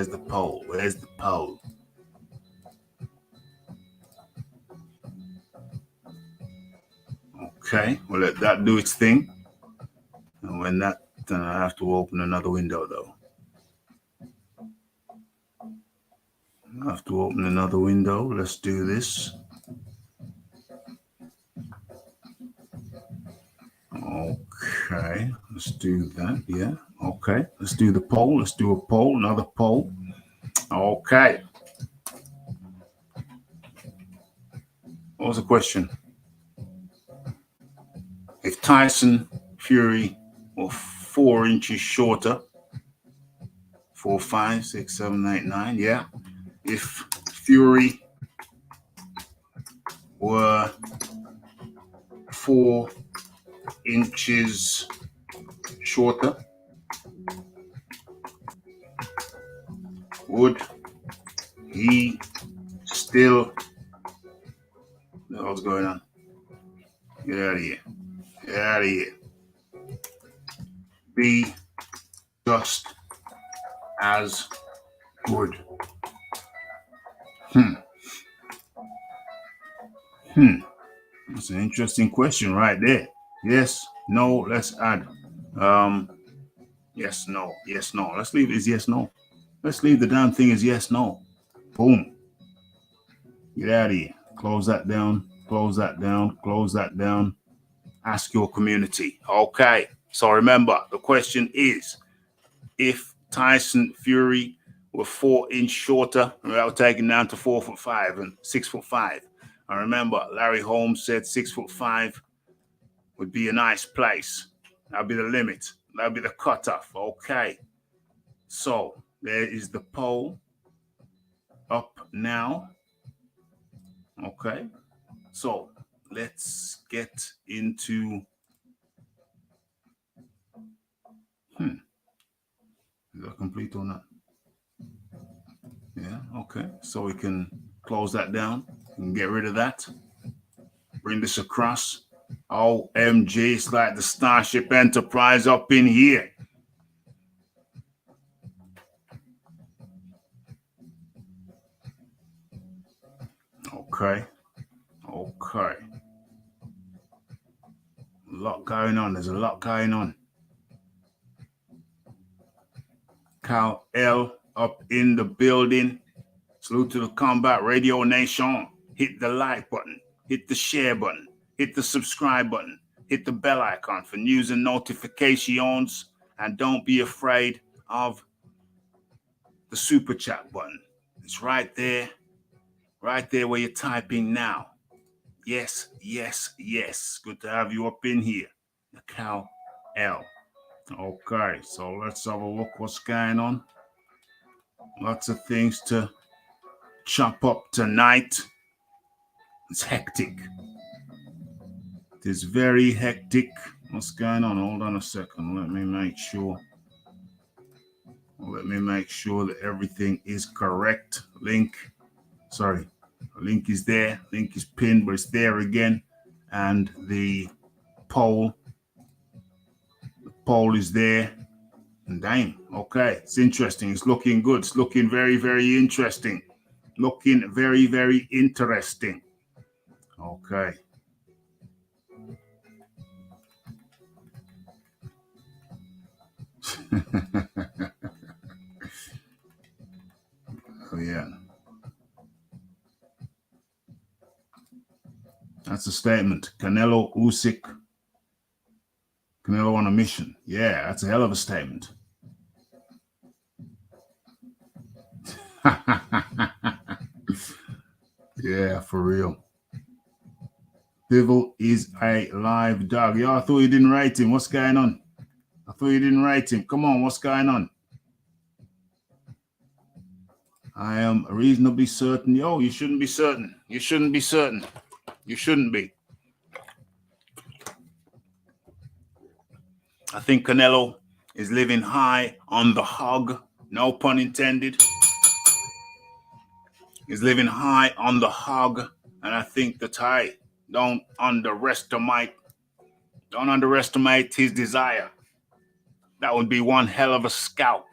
the poll? Okay, we'll let that do its thing. And when that, then I have to open another window though. Let's do this. Okay, let's do that. Yeah. Okay, let's do the poll. Let's do a poll, another poll. Okay. What was the question? If Tyson Fury were 4 inches shorter, 4, 5, 6, 7, 8, 9, yeah. If Fury were 4 inches shorter, would he still? What's going on? Get out of here. Be just as good. That's an interesting question right there. Yes, no, let's add. Yes, no. Let's leave it as yes, no. Let's leave the damn thing as yes, no. Boom. Get out of here. Close that down. Ask your community. Okay. So remember, the question is, if Tyson Fury were 4 inches shorter, without taking down to 4'5" and 6'5". I remember Larry Holmes said 6'5" would be a nice place. That'd be the limit. That'd be the cutoff. Okay. So there is the poll up now. Okay. So let's get into. Is that complete or not? Yeah. Okay. So we can close that down and get rid of that. Bring this across. OMG, it's like the Starship Enterprise up in here. Okay. There's a lot going on. Cal L up in the building. Salute to the Combat Radio Nation. Hit the like button. Hit the share button. Hit the subscribe button. hit the bell icon for news and notifications, and don't be afraid of the super chat button. It's right there where you're typing now. Yes, yes, yes. Good to have you up in here. Cal L. Okay, so let's have a look what's going on. Lots of things to chop up tonight. It's hectic. It is very hectic. What's going on? Hold on a second. Let me make sure that everything is correct. Link is there. Link is pinned, but it's there again. And the poll is there. And dang, okay, it's interesting. It's looking good. It's looking very, very interesting. Looking very, very interesting. Okay. Oh, yeah. That's a statement. Canelo on a mission. Yeah, that's a hell of a statement. Yeah, for real. Bivol is a live dog. Yo, I thought you didn't write him. What's going on? I thought you didn't write him. Come on, what's going on? I am reasonably certain. Yo, you shouldn't be certain. You shouldn't be certain. You shouldn't be. I think Canelo is living high on the hog. No pun intended. He's living high on the hog. And I think that don't underestimate his desire. That would be one hell of a scalp.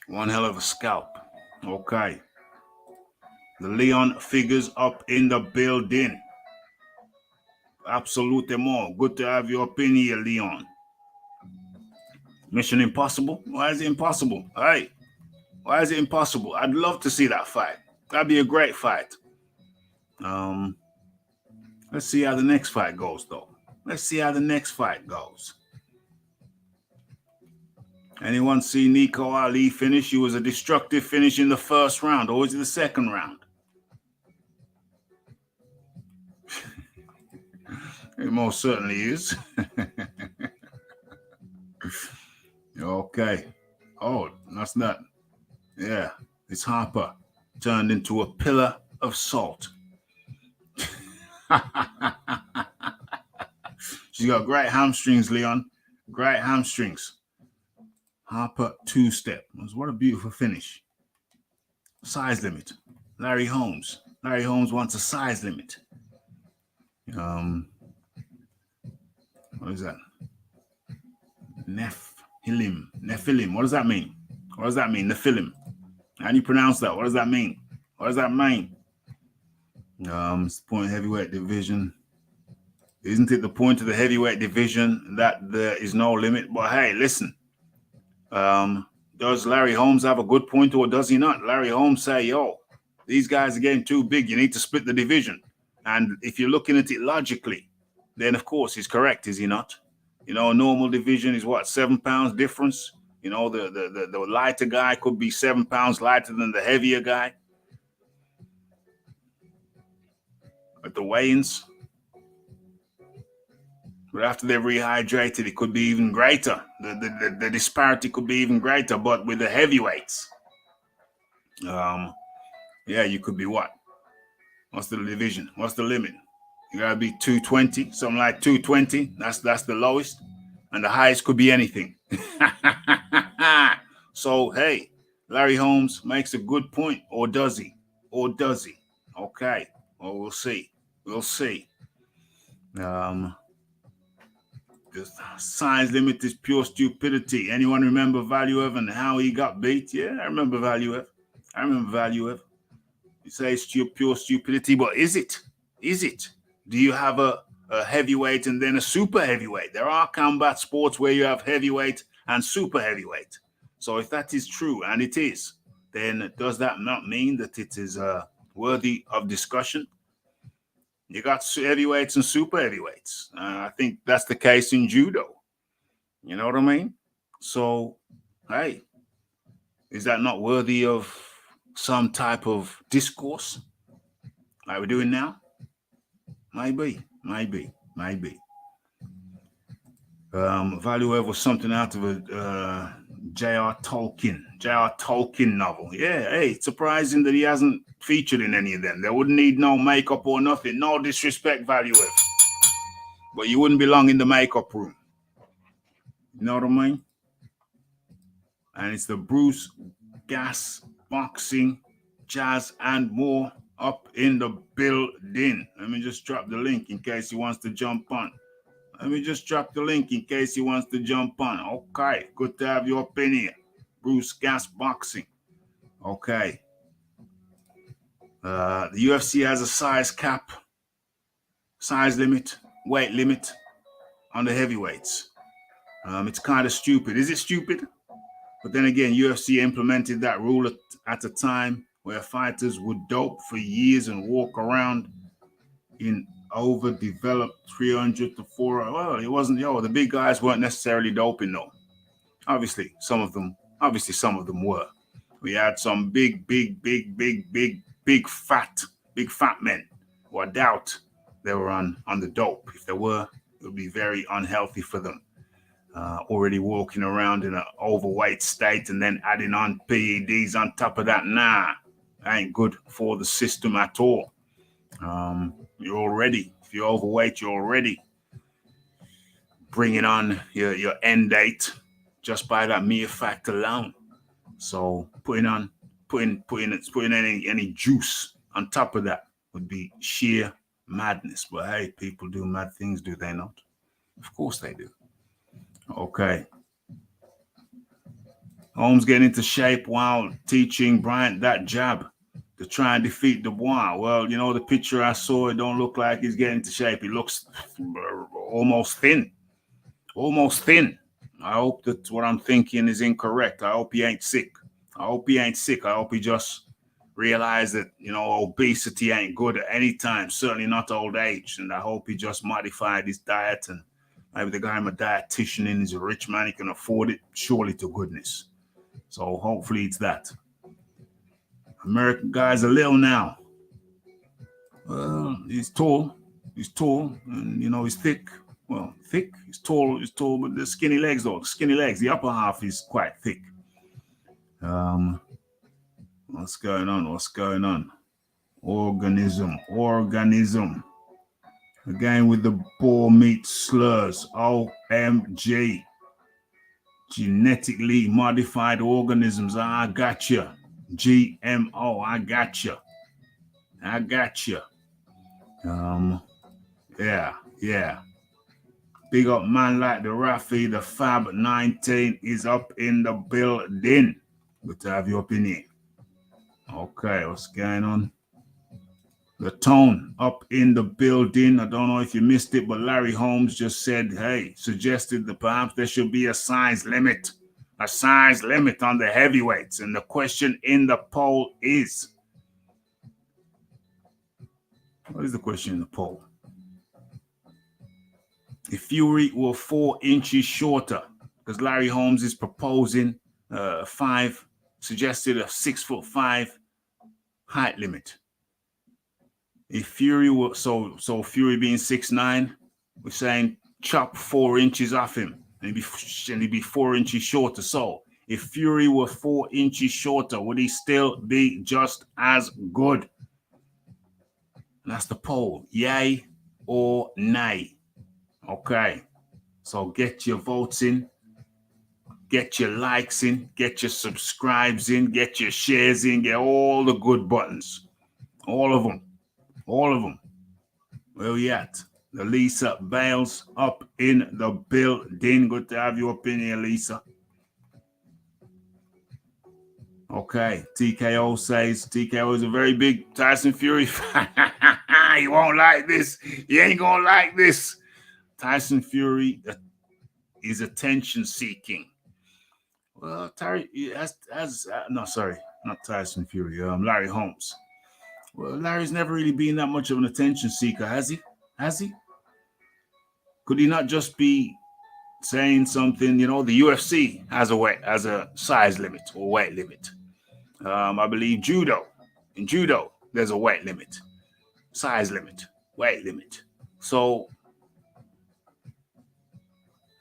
One hell of a scalp. Okay. The Leon figures up in the building. Absolutely. Good to have you up in here, Leon. Mission Impossible? Why is it impossible? Hey, why is it impossible? I'd love to see that fight. That'd be a great fight. Let's see how the next fight goes, though. Anyone see Nico Ali finish? He was a destructive finish in the first round, or was it the second round? It most certainly is. Okay. Oh, that's not. Yeah, it's Harper turned into a pillar of salt. She's got great hamstrings, Leon. Great hamstrings. Harper two-step. What a beautiful finish. Size limit. Larry Holmes. Larry Holmes wants a size limit. What is that? Nephilim. What does that mean? Nephilim. How do you pronounce that? What does that mean? It's the point heavyweight division. Isn't it the point of the heavyweight division that there is no limit? But hey, listen. Does Larry Holmes have a good point, or does he not? Larry Holmes say, yo, these guys are getting too big. You need to split the division. And if you're looking at it logically, then of course he's correct, is he not? You know, a normal division is what, 7 pounds difference? You know, the lighter guy could be 7 pounds lighter than the heavier guy. At the weigh-ins. But after they've rehydrated, it could be even greater. The disparity could be even greater. But with the heavyweights, yeah, you could be what? What's the division? What's the limit? You gotta be 220, something like 220. That's the lowest, and the highest could be anything. So hey, Larry Holmes makes a good point, or does he? Okay, well we'll see. The size limit is pure stupidity. Anyone remember Valuev and how he got beat? Yeah, I remember Valuev. You say it's pure stupidity, but is it? Do you have a heavyweight and then a super heavyweight? There are combat sports where you have heavyweight and super heavyweight. So if that is true, and it is, then does that not mean that it is worthy of discussion? You got heavyweights and super heavyweights. I think that's the case in judo. You know what I mean? So, hey, is that not worthy of some type of discourse like we're doing now? Maybe. Value was something out of a J.R. Tolkien novel. Yeah, hey, it's surprising that he hasn't featured in any of them. They wouldn't need no makeup or nothing. No disrespect, Value, but you wouldn't belong in the makeup room. You know what I mean? And it's the Bruce Gas Boxing, Jazz, and more up in the building. Let me just drop the link in case he wants to jump on. Okay, good to have your opinion. Bruce Gas Boxing. Okay. The UFC has a size cap, size limit, weight limit on the heavyweights. It's kind of stupid. Is it stupid? But then again, UFC implemented that rule at a time where fighters would dope for years and walk around in overdeveloped 300 to 400. Well, it wasn't, the big guys weren't necessarily doping though. Obviously, some of them were. We had some big fat men who I doubt they were on the dope. If they were, it would be very unhealthy for them. Already walking around in an overweight state and then adding on PEDs on top of that, ain't good for the system at all. If you're overweight, you're already bringing on your end date just by that mere fact alone. So putting any juice on top of that would be sheer madness. But hey, people do mad things, do they not? Of course they do. Okay. Holmes getting into shape while teaching Bryant that jab to try and defeat Dubois. Well, the picture I saw, it don't look like he's getting into shape. He looks almost thin. I hope that what I'm thinking is incorrect. I hope he ain't sick. I hope he just realized that, obesity ain't good at any time, certainly not old age. And I hope he just modified his diet, and maybe the guy I'm a dietitian and he's a rich man, he can afford it, surely to goodness. So hopefully it's that. American guy's a little now. Well, he's tall, and he's thick. Well, thick, he's tall, but the skinny legs, the upper half is quite thick. What's going on? Organism. Again with the boar meat slurs. OMG. Genetically modified organisms. I gotcha. GMO. I gotcha. Yeah. Big up man like the Rafi, the Fab 19 is up in the building. Good to have your opinion. Okay, what's going on? The Tone up in the building. I don't know if you missed it, but Larry Holmes just suggested that perhaps there should be a size limit on the heavyweights. And the question in the poll is, what is the question in the poll? If Fury were 4 inches shorter, because Larry Holmes is proposing suggested a 6'5" height limit. If Fury were so Fury being 6'9", we're saying chop 4 inches off him, and he'd be 4 inches shorter. So if Fury were 4 inches shorter, would he still be just as good? And that's the poll. Yay or nay? Okay. So get your votes in, get your likes in, get your subscribes in, get your shares in, get all the good buttons. All of them. Where we at? The Lisa Bales up in the building. Good to have your opinion, Lisa. Okay. TKO says TKO is a very big Tyson Fury fan. He won't like this. He ain't gonna like this. Tyson Fury is attention seeking. Well, not Tyson Fury. Larry Holmes. Well, Larry's never really been that much of an attention seeker, has he? Has he? Could he not just be saying something? You know, the UFC has a size limit or weight limit. I believe in judo, there's a weight limit, size limit, weight limit. So,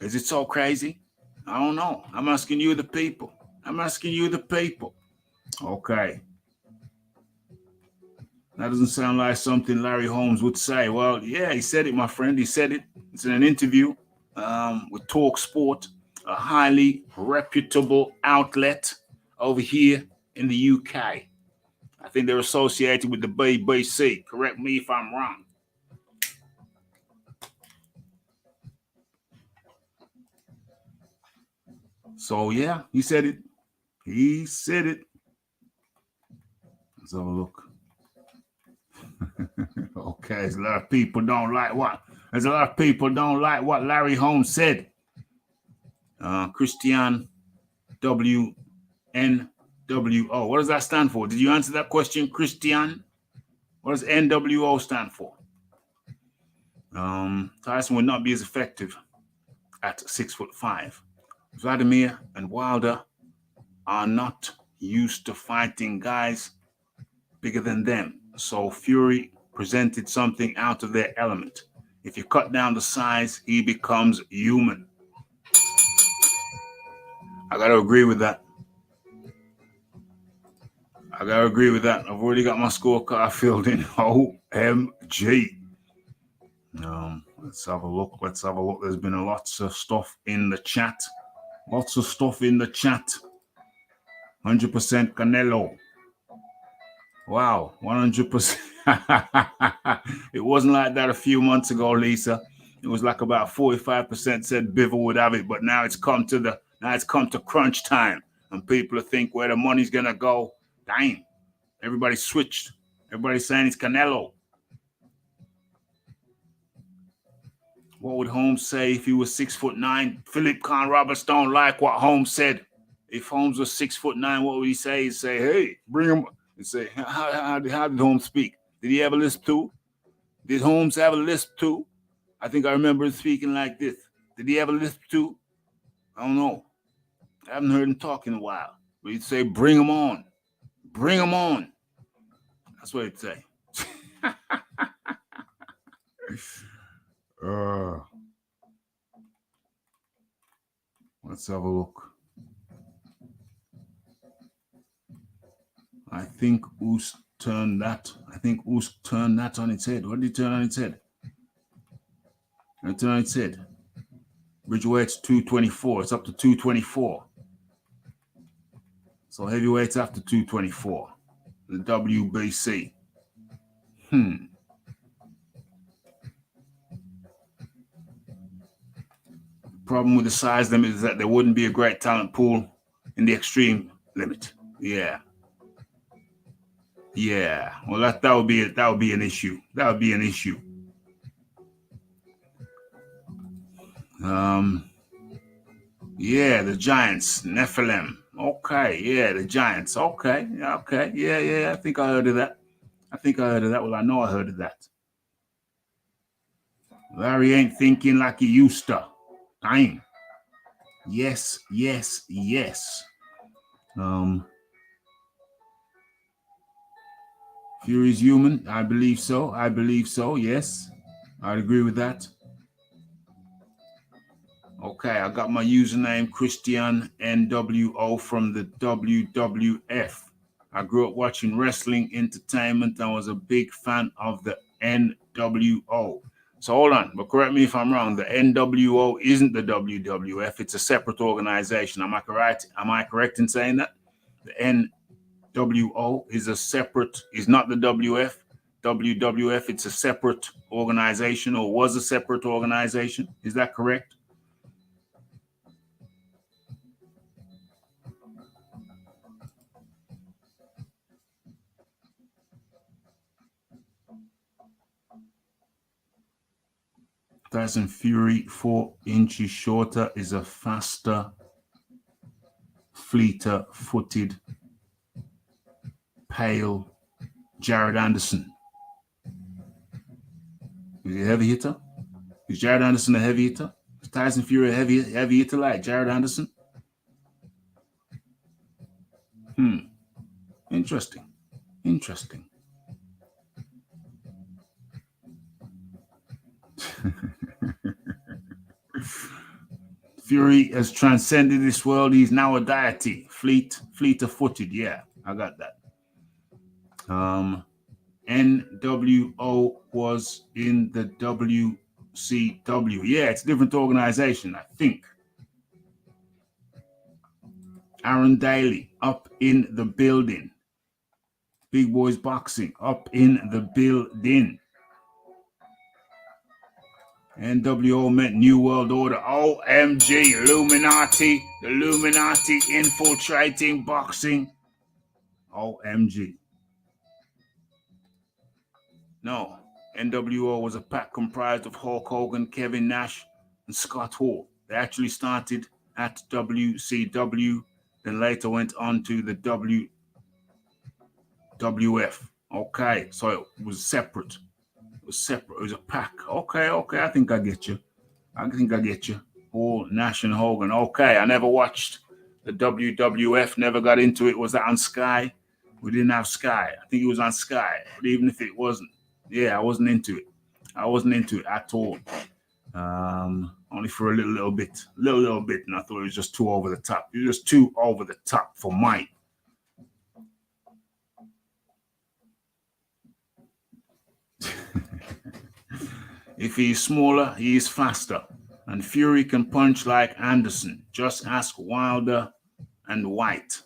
is it so crazy? I don't know. I'm asking you, the people. Okay. That doesn't sound like something Larry Holmes would say. Well, yeah, he said it, my friend. He said it. It's in an interview with Talk Sport, a highly reputable outlet over here in the UK. I think they're associated with the BBC. Correct me if I'm wrong. So, yeah, he said it. Let's have a look. Okay, there's a lot of people don't like what Larry Holmes said. Christian WNWO. What does that stand for? Did you answer that question, Christian? What does NWO stand for? Tyson would not be as effective at 6'5". Vladimir and Wilder are not used to fighting guys bigger than them. So Fury presented something out of their element. If you cut down the size, he becomes human. I got to agree with that. I've already got my scorecard filled in. OMG. Let's have a look. There's been lots of stuff in the chat. 100% Canelo. Wow, 100%. It wasn't like that a few months ago, Lisa. It was like about 45% said Bivol would have it, but now it's come to crunch time, and people think where the money's gonna go. Dang, everybody switched. Everybody's saying it's Canelo. What would Holmes say if he was 6'9"? Philip Khan Roberts don't like what Holmes said. If Holmes was 6'9", what would he say? He'd say, "Hey, bring him." He'd say, "How did Holmes speak? Did he have a lisp too? Did Holmes have a lisp too? I think I remember him speaking like this. Did he have a lisp too? I don't know. I haven't heard him talk in a while." But he'd say, "Bring him on. Bring him on." That's what he'd say. Let's have a look. I think Us turned that on its head. What did he turn on its head? Bridgeweight's 224. It's up to 224. So heavyweight's after 224. The WBC. Problem with the size limit is that there wouldn't be a great talent pool in the extreme limit. Yeah. Well, that would be an issue. Yeah, the Giants, Nephilim. Okay, yeah, the Giants. Okay. Yeah. I think I heard of that. Well, I know I heard of that. Larry ain't thinking like he used to. Dang. Yes. Fury's human. I believe so. Yes. I'd agree with that. Okay, I got my username Christian NWO from the WWF. I grew up watching wrestling entertainment and was a big fan of the NWO. So hold on, but correct me if I'm wrong. The NWO isn't the WWF. It's a separate organization. Am I correct? Am I correct in saying that? The NWO is not the WF. WWF, it's a separate organization, or was a separate organization. Is that correct? Tyson Fury, 4 inches shorter, is a faster, fleeter-footed pale Jared Anderson. Is he a heavy hitter? Is Jared Anderson a heavy hitter? Is Tyson Fury a heavy hitter like Jared Anderson? Interesting. Fury has transcended this world. He's now a deity. Fleet-footed. Yeah, I got that. NWO was in the WCW. Yeah, it's a different organization, I think. Aaron Daly up in the building. Big Boys Boxing up in the building. NWO meant New World Order. OMG, Illuminati. The Illuminati infiltrating boxing. OMG. No, NWO was a pack comprised of Hulk Hogan, Kevin Nash, and Scott Hall. They actually started at WCW, then later went on to the WWF. Okay, so it was separate. It was a pack. Okay, I think I get you. Hall, Nash, and Hogan. Okay, I never watched the WWF, never got into it. Was that on Sky? We didn't have Sky. I think it was on Sky, but even if it wasn't, yeah, I wasn't into it. At all. Only for a little bit, and I thought it was just too over the top. It was just too over the top for mine. If he is smaller, he is faster, and Fury can punch like Anderson. Just ask Wilder and White.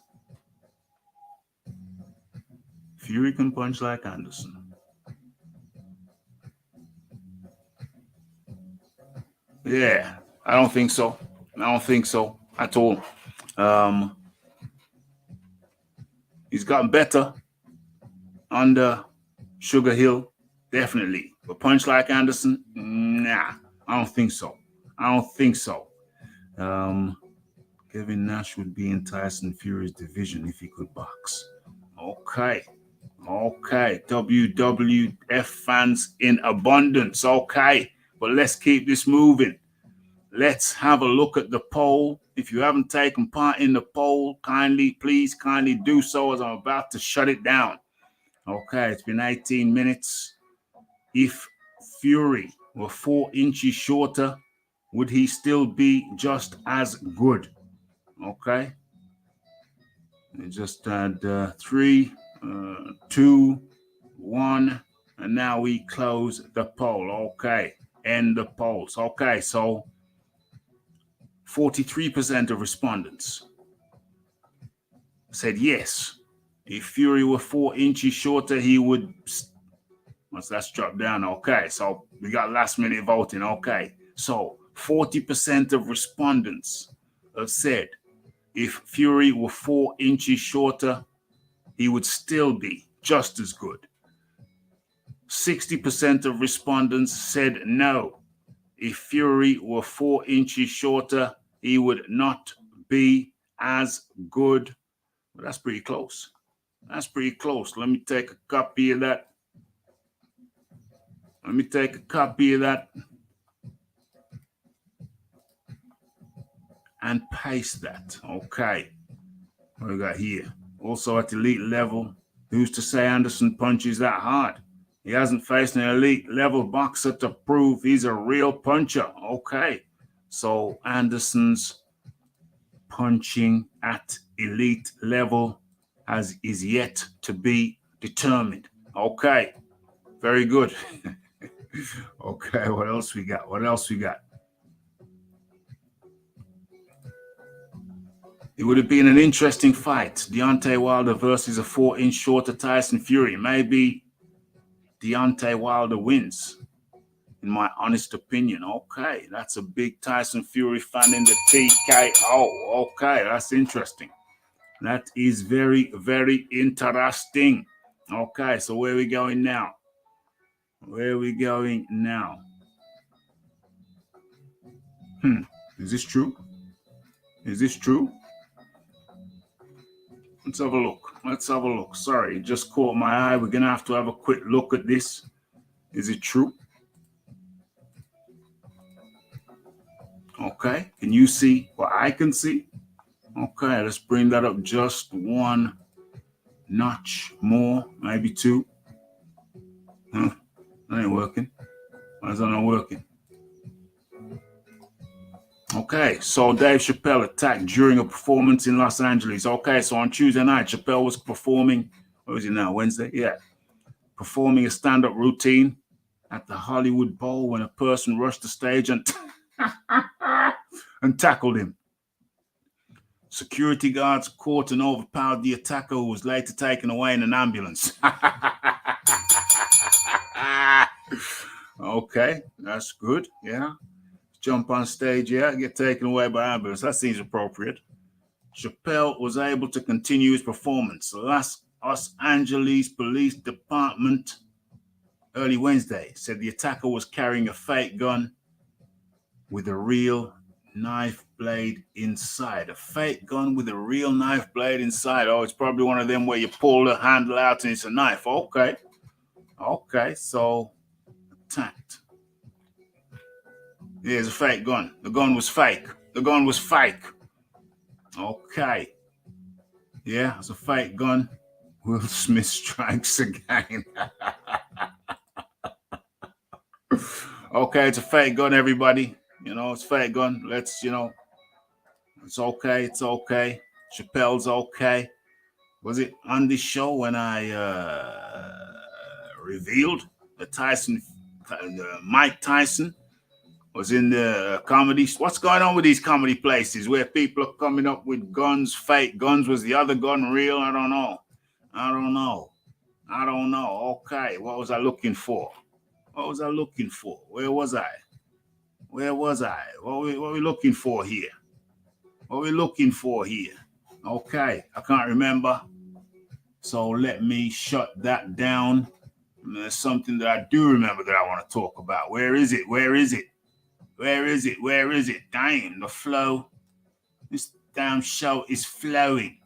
Fury can punch like Anderson. Yeah, I don't think so at all. He's gotten better under Sugar Hill, definitely. But punch like Anderson, nah, I don't think so. Kevin Nash would be in Tyson Fury's division if he could box. Okay. WWF fans in abundance. Okay. But let's keep this moving. Let's have a look at the poll. If you haven't taken part in the poll, please kindly do so, as I'm about to shut it down. Okay, it's been 18 minutes. If Fury were 4 inches shorter, would he still be just as good? Okay. We just had 3, 2, 1, and now we close the poll. Okay, end the polls. Okay, so 43% of respondents said yes. If Fury were 4 inches shorter, he would. Once that's dropped down, okay. So we got last minute voting. Okay, so 40% of respondents have said if Fury were 4 inches shorter, he would still be just as good. 60% of respondents said no. If Fury were 4 inches shorter, he would not be as good. Well, that's pretty close. Let me take a copy of that. And paste that. Okay. What do we got here? Also at elite level, who's to say Anderson punches that hard? He hasn't faced an elite level boxer to prove he's a real puncher. Okay. So Anderson's punching at elite level is yet to be determined. Okay. Very good. Okay, what else we got? It would have been an interesting fight. Deontay Wilder versus a 4-inch shorter Tyson Fury. Maybe Deontay Wilder wins, in my honest opinion. Okay, that's a big Tyson Fury fan in the TKO. Okay, that's interesting. That is very, very interesting. Okay, so where are we going now? Is this true? Let's have a look. Let's have a look. Sorry, it just caught my eye. We're going to have a quick look at this. Is it true? Okay. Can you see what I can see? Okay, let's bring that up just one notch more, maybe two. Huh? That ain't working. Why is that not working? Okay, so Dave Chappelle attacked during a performance in Los Angeles. Okay, so on Tuesday night, Chappelle was performing, what was it now, Wednesday? Yeah, performing a stand-up routine at the Hollywood Bowl when a person rushed the stage and, and tackled him. Security guards caught and overpowered the attacker, who was later taken away in an ambulance. Okay, that's good, yeah. Jump on stage, yeah, get taken away by ambulance. That seems appropriate. Chappelle was able to continue his performance. Los Angeles Police Department early Wednesday said the attacker was carrying a fake gun with a real knife blade inside. A fake gun with a real knife blade inside. Oh, it's probably one of them where you pull the handle out and it's a knife. Okay. Okay, so attacked. Here's a fake gun. The gun was fake. The gun was fake. Okay. Yeah, it's a fake gun. Will Smith strikes again. Okay, it's a fake gun, everybody. You know, it's a fake gun. Let's, it's okay. It's okay. Chappelle's okay. Was it on this show when I revealed that Mike Tyson was in the comedy? What's going on with these comedy places where people are coming up with guns, fake guns? Was the other gun real? I don't know. Okay, what was I looking for? Where was I? What are we looking for here? Okay, I can't remember. So let me shut that down. And there's something that I do remember that I want to talk about. Where is it? Damn, the flow. This damn show is flowing.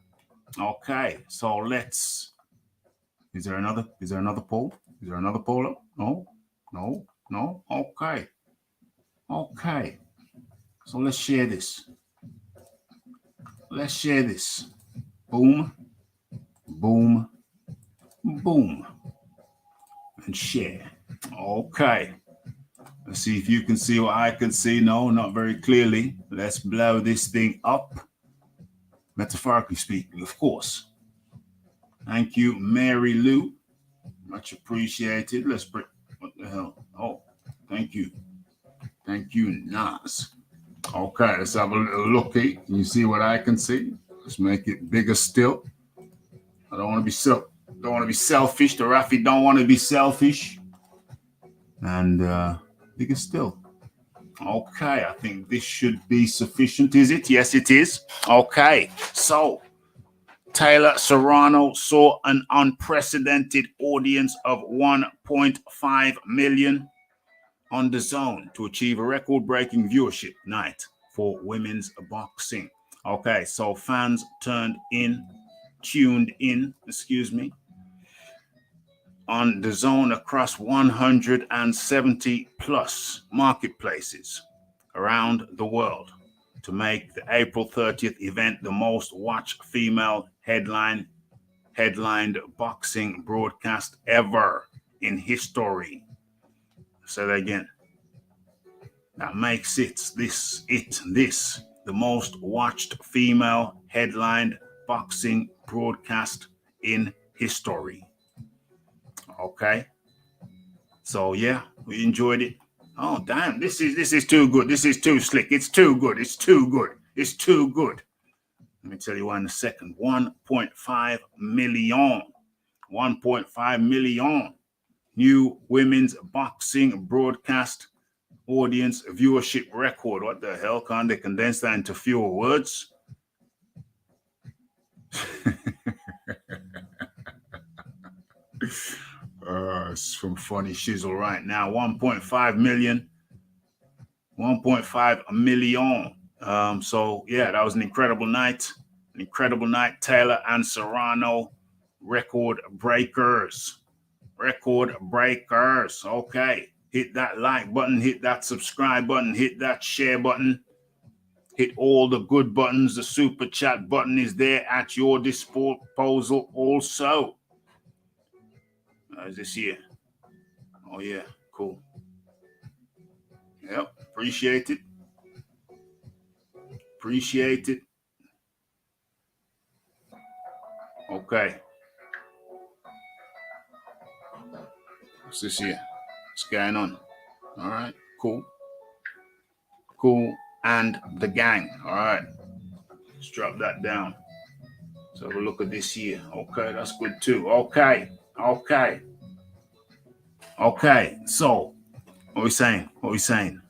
Okay, so let's. Is there another poll? Is there another poll up? No. Okay. So let's share this. Boom. And share. Okay. Let's see if you can see what I can see. No, not very clearly. Let's blow this thing up. Metaphorically speaking, of course. Thank you, Mary Lou. Much appreciated. Let's bring, what the hell? Oh, thank you. Nas. Okay, let's have a little looky. Can you see what I can see? Let's make it bigger still. I don't want to be selfish. The Rafi don't want to be selfish. And bigger still. Okay, I think this should be sufficient. Is it? Yes, it is. Okay, so Taylor Serrano saw an unprecedented audience of 1.5 million on the Zone to achieve a record-breaking viewership night for women's boxing. Okay, so fans tuned in, on the Zone across 170 plus marketplaces around the world to make the April 30th event the most watched female headlined boxing broadcast ever in history. Say that again. That makes it the most watched female headlined boxing broadcast in history. Okay. So yeah, we enjoyed it. Oh damn, this is too good. This is too slick. It's too good. Let me tell you why in a second. 1.5 million new women's boxing broadcast audience viewership record. What the hell? Can't they condense that into fewer words? It's from Funny Shizzle right now. 1.5 million. So yeah, that was an incredible night. An incredible night. Taylor and Serrano, record breakers. Record breakers. Okay. Hit that like button, hit that subscribe button, hit that share button. Hit all the good buttons. The super chat button is there at your disposal also. Is this here? Oh, yeah. Cool. Yep. Appreciate it. Appreciate it. Okay. What's this here? What's going on? All right. Cool. Cool. And the gang. All right. Let's drop that down. So have a look at this here. Okay. That's good too. Okay. Okay. Okay. So what are we saying? What are we saying?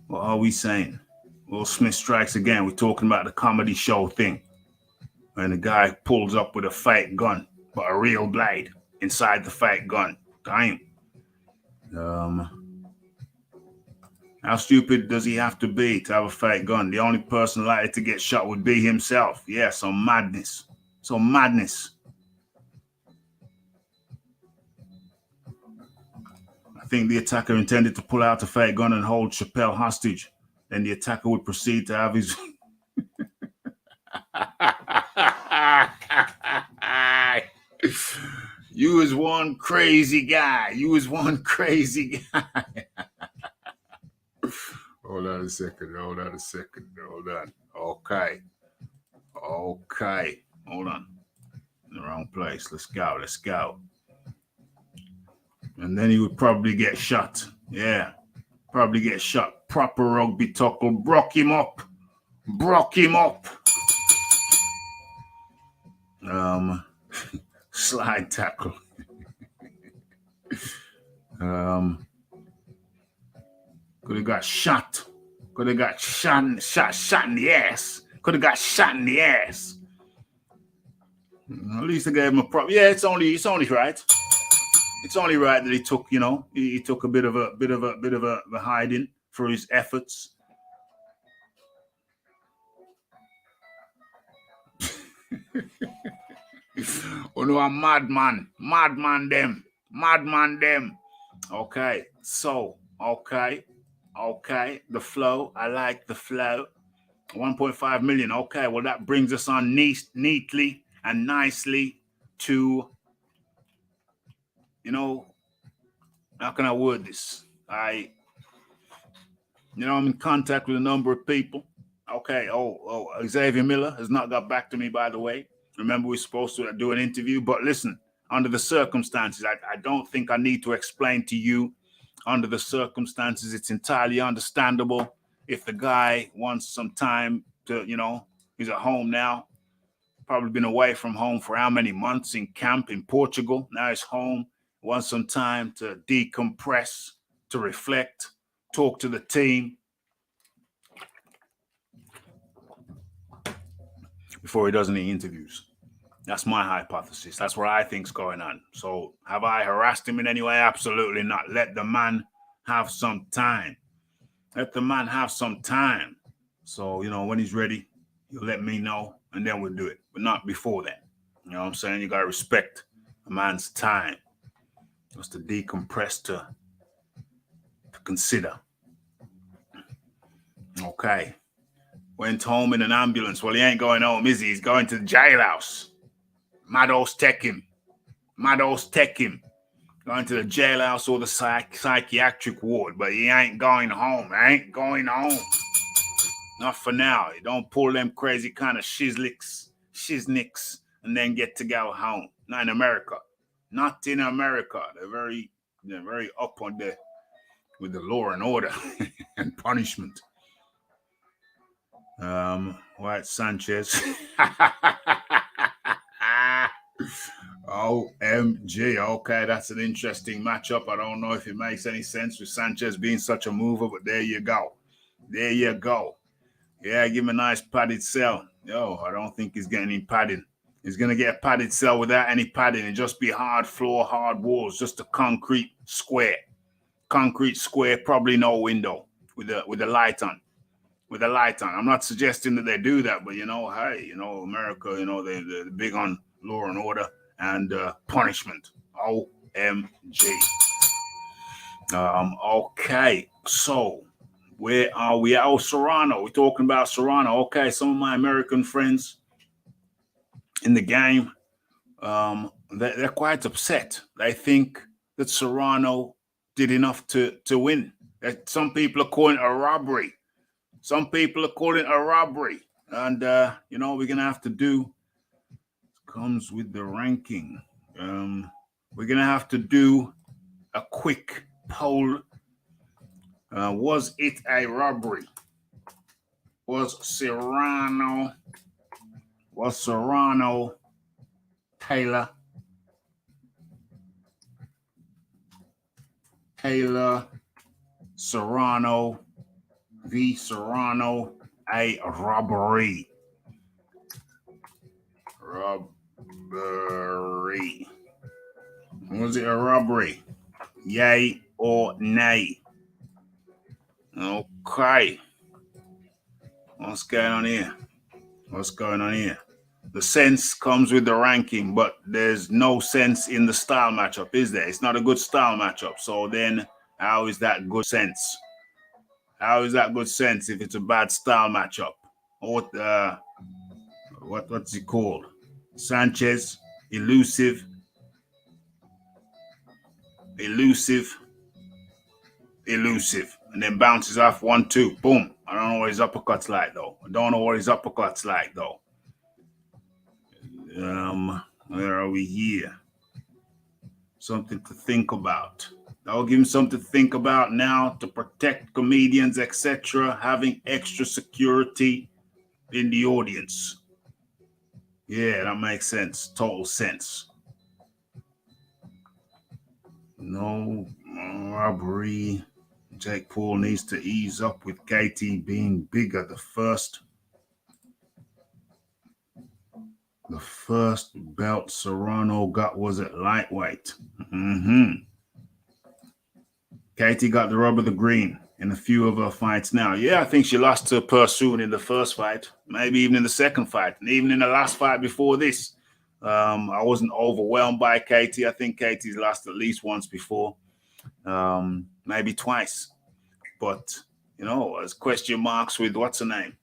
What are we saying? Will Smith strikes again. We're talking about the comedy show thing. And the guy pulls up with a fake gun, but a real blade inside the fake gun. Damn. How stupid does he have to be to have a fake gun? The only person likely to get shot would be himself. Yeah, some madness. Some madness. I think the attacker intended to pull out a fake gun and hold Chappelle hostage. Then the attacker would proceed to have his... You is one crazy guy. You is one crazy guy. Hold on a second. Hold on. Okay. Hold on. In the wrong place. Let's go. And then he would probably get shot. Yeah. Probably get shot. Proper rugby tackle. Broke him up. Slide tackle. Could have got shot. Shot in the ass. Could have got shot in the ass. At least I gave him a prop. Yeah, it's only right. It's only right that he took, he took a bit of a hiding for his efforts. Oh no, a madman them. Okay, so, okay, the flow, I like the flow. 1.5 million, okay, well that brings us on neatly and nicely to, how can I word this? I'm in contact with a number of people. Okay, Xavier Miller has not got back to me, by the way. Remember, we're supposed to do an interview, but listen, under the circumstances, I don't think I need to explain to you. Under the circumstances, it's entirely understandable if the guy wants some time to, he's at home now, probably been away from home for how many months in camp in Portugal. Now he's home, wants some time to decompress, to reflect, talk to the team before he does any interviews. That's my hypothesis. That's what I think's going on. So have I harassed him in any way? Absolutely not. Let the man have some time. So, when he's ready, he'll let me know and then we'll do it. But not before that. You know what I'm saying? You got to respect a man's time. Just to decompress, to consider. Okay. Went home in an ambulance. Well, he ain't going home, is he? He's going to the jailhouse. Mados take him. Going to the jailhouse or the psychiatric ward, but he ain't going home. Not for now. You don't pull them crazy kind of shiznicks, and then get to go home. Not in America. They're very up on with the law and order and punishment. White Sanchez. OMG. Okay, that's an interesting matchup. I don't know if it makes any sense with Sanchez being such a mover, but there you go. Yeah, give him a nice padded cell. I don't think he's getting any padding. He's going to get a padded cell without any padding and just be hard floor, hard walls, just a concrete square, probably no window with the light on. with a light on. I'm not suggesting that they do that, but hey, America, they're big on law and order and punishment. OMG. Okay, so where are we? Oh, Serrano. We're talking about Serrano. Okay, some of my American friends in the game, they're quite upset. They think that Serrano did enough to win. Some people are calling it a robbery. Some people are calling it a robbery. And, we're going to have to do, comes with the ranking. We're going to have to do a quick poll. Was it a robbery? Was Serrano Taylor Serrano v. Serrano a robbery? Was it a robbery? Yay or nay? Okay. What's going on here? The sense comes with the ranking, but there's no sense in the style matchup, is there? It's not a good style matchup. So then how is that good sense? How is that good sense if it's a bad style matchup? What's it called? Sanchez, elusive. And then bounces off 1-2. Boom. I don't know what his uppercuts like though. Where are we here? Something to think about. I'll give him something to think about now to protect comedians, etc. Having extra security in the audience. Yeah, that makes sense. Total sense. No robbery. Jake Paul needs to ease up with KT being bigger. The first belt Serrano got was at lightweight. KT got the rub of the green in a few of her fights now. Yeah, I think she lost to Pursoon in the first fight, maybe even in the second fight, and even in the last fight before this. I wasn't overwhelmed by KT. I think KT's lost at least once before, maybe twice. But, there's question marks with what's her name?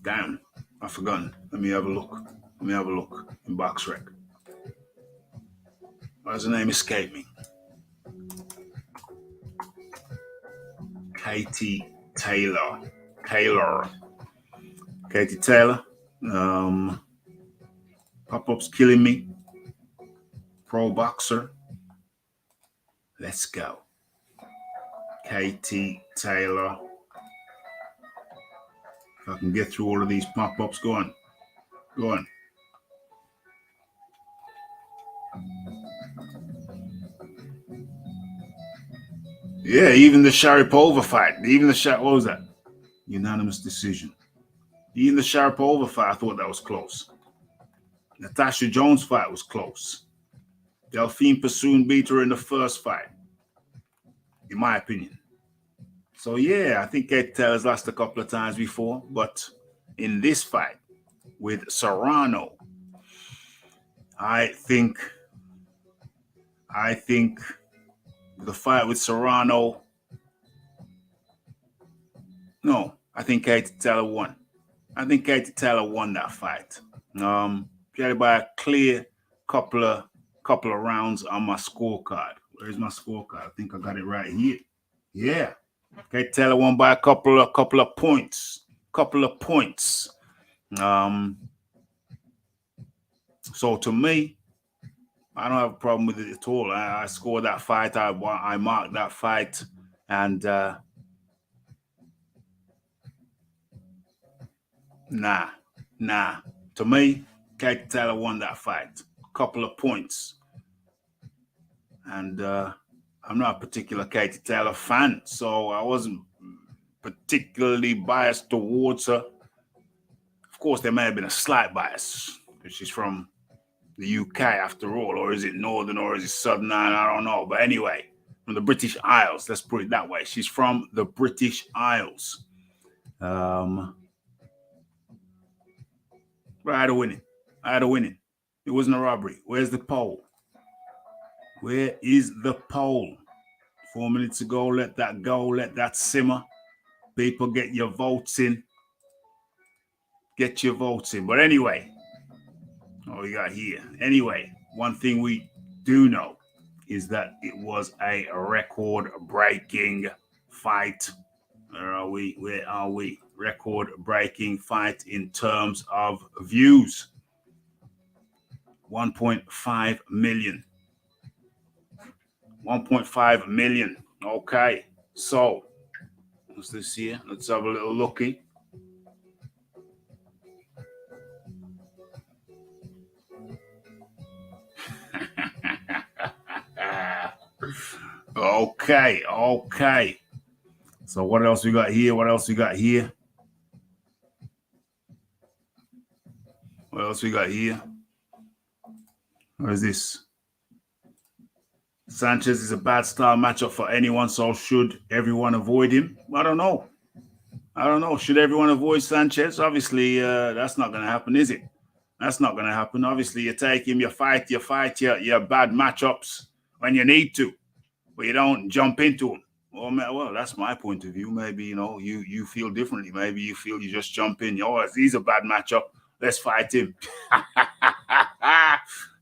Damn, I've forgotten. Let me have a look in BoxRec. Why does the name escape me? Katie Taylor. Katie Taylor. Pop-up's killing me. Pro boxer. Let's go. Katie Taylor. If I can get through all of these pop-ups, go on. Yeah, even the Sharipova fight. What was that? Unanimous decision. Even the Sharipova fight, I thought that was close. Natasha Jones fight was close. Delphine Pursoon beat her in the first fight, in my opinion. So, yeah, I think Kate Taylor's lost a couple of times before, but in this fight with Serrano, I think the fight with Serrano, I think Katie Taylor won. I think Katie Taylor won that fight. She had it by a clear couple of rounds on my scorecard. Where's my scorecard? I think I got it right here. Yeah. Katie Taylor won by a couple of points. So to me, I don't have a problem with it at all. I scored that fight. I marked that fight, and nah. To me, Katie Taylor won that fight. Couple of points, and I'm not a particular Katie Taylor fan, so I wasn't particularly biased towards her. Of course, there may have been a slight bias because she's from the UK after all, or is it Northern or is it Southern? I don't know. But anyway, from the British Isles, let's put it that way. She's from the British Isles. I had a winning. It wasn't a robbery. Where's the poll? Where is the poll? 4 minutes ago, let that go. Let that simmer. People, get your votes in. Get your votes in. But anyway, what we got here? Anyway, one thing we do know is that it was a record-breaking fight. Where are we? Record-breaking fight in terms of views. 1.5 million. 1.5 million. Okay, so what's this here? Let's have a little looky. Okay. So what else we got here? What else we got here? What is this? Sanchez is a bad style matchup for anyone, so should everyone avoid him? I don't know. Should everyone avoid Sanchez? Obviously, that's not going to happen, is it? That's not going to happen. Obviously, you take him, you fight your bad matchups when you need to, but you don't jump into him. Well, that's my point of view. Maybe, you feel differently. Maybe you feel you just jump in. He's a bad matchup. Let's fight him.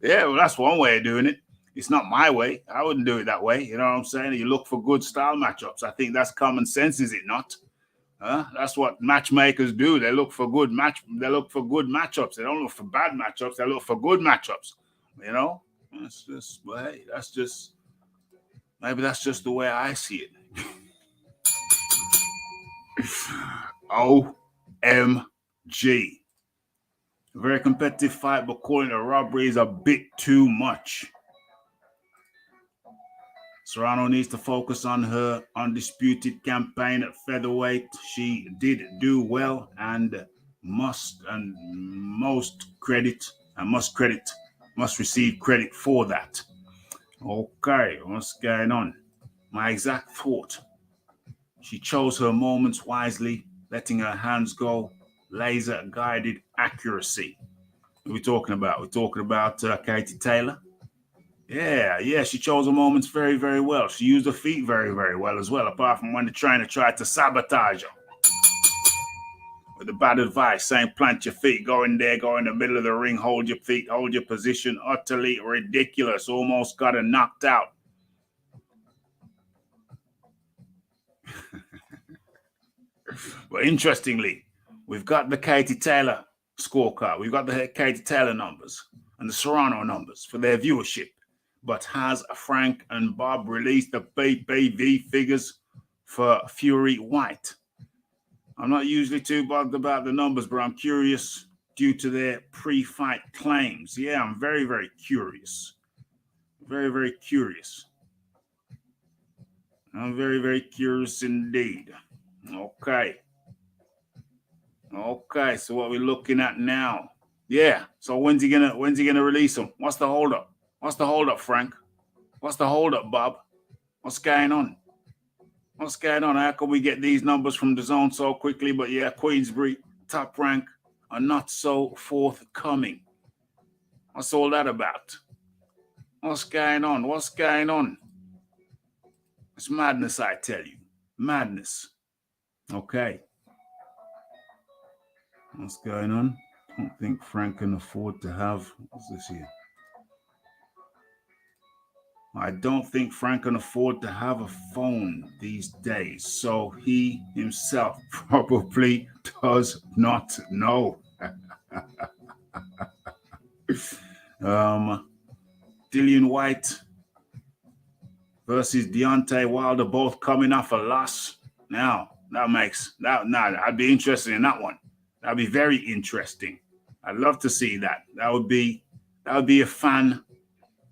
Yeah, well, that's one way of doing it. It's not my way. I wouldn't do it that way. You know what I'm saying? You look for good style matchups. I think that's common sense, is it not? That's what matchmakers do. They look for good matchups. They don't look for bad matchups. They look for good matchups. That's just, well, hey, maybe that's just the way I see it. OMG. A very competitive fight, but calling it a robbery is a bit too much. Serrano needs to focus on her undisputed campaign at featherweight. She did do well and must receive credit for that. Okay, what's going on? My exact thought. She chose her moments wisely, letting her hands go, laser-guided accuracy. What are we talking about? We're talking about Katie Taylor. Yeah, she chose her moments very, very well. She used her feet very, very well as well, apart from when the trainer tried to sabotage her. With the bad advice, saying plant your feet, go in there, go in the middle of the ring, hold your feet, hold your position. Utterly ridiculous. Almost got her knocked out. But interestingly, we've got the Katie Taylor scorecard. We've got the Katie Taylor numbers and the Serrano numbers for their viewership. But has Frank and Bob released the BBV figures for Fury White? I'm not usually too bothered about the numbers, but I'm curious due to their pre-fight claims. Yeah, I'm very, very curious. Very, very curious. I'm very, very curious indeed. Okay, so what we're looking at now. Yeah, so when's he gonna release them? What's the holdup? Frank? What's the holdup, Bob? What's going on? How can we get these numbers from the zone so quickly? But yeah, Queensbury, Top Rank are not so forthcoming. What's all that about? What's going on? It's madness, I tell you. Madness. Okay. What's going on? I don't think Frank can afford to have... What's this here? I don't think Frank can afford to have a phone these days, so he himself probably does not know. Dillian White versus Deontay Wilder, both coming off a loss. Now, I'd be interested in that one. That'd be very interesting. I'd love to see that. That would be a fan.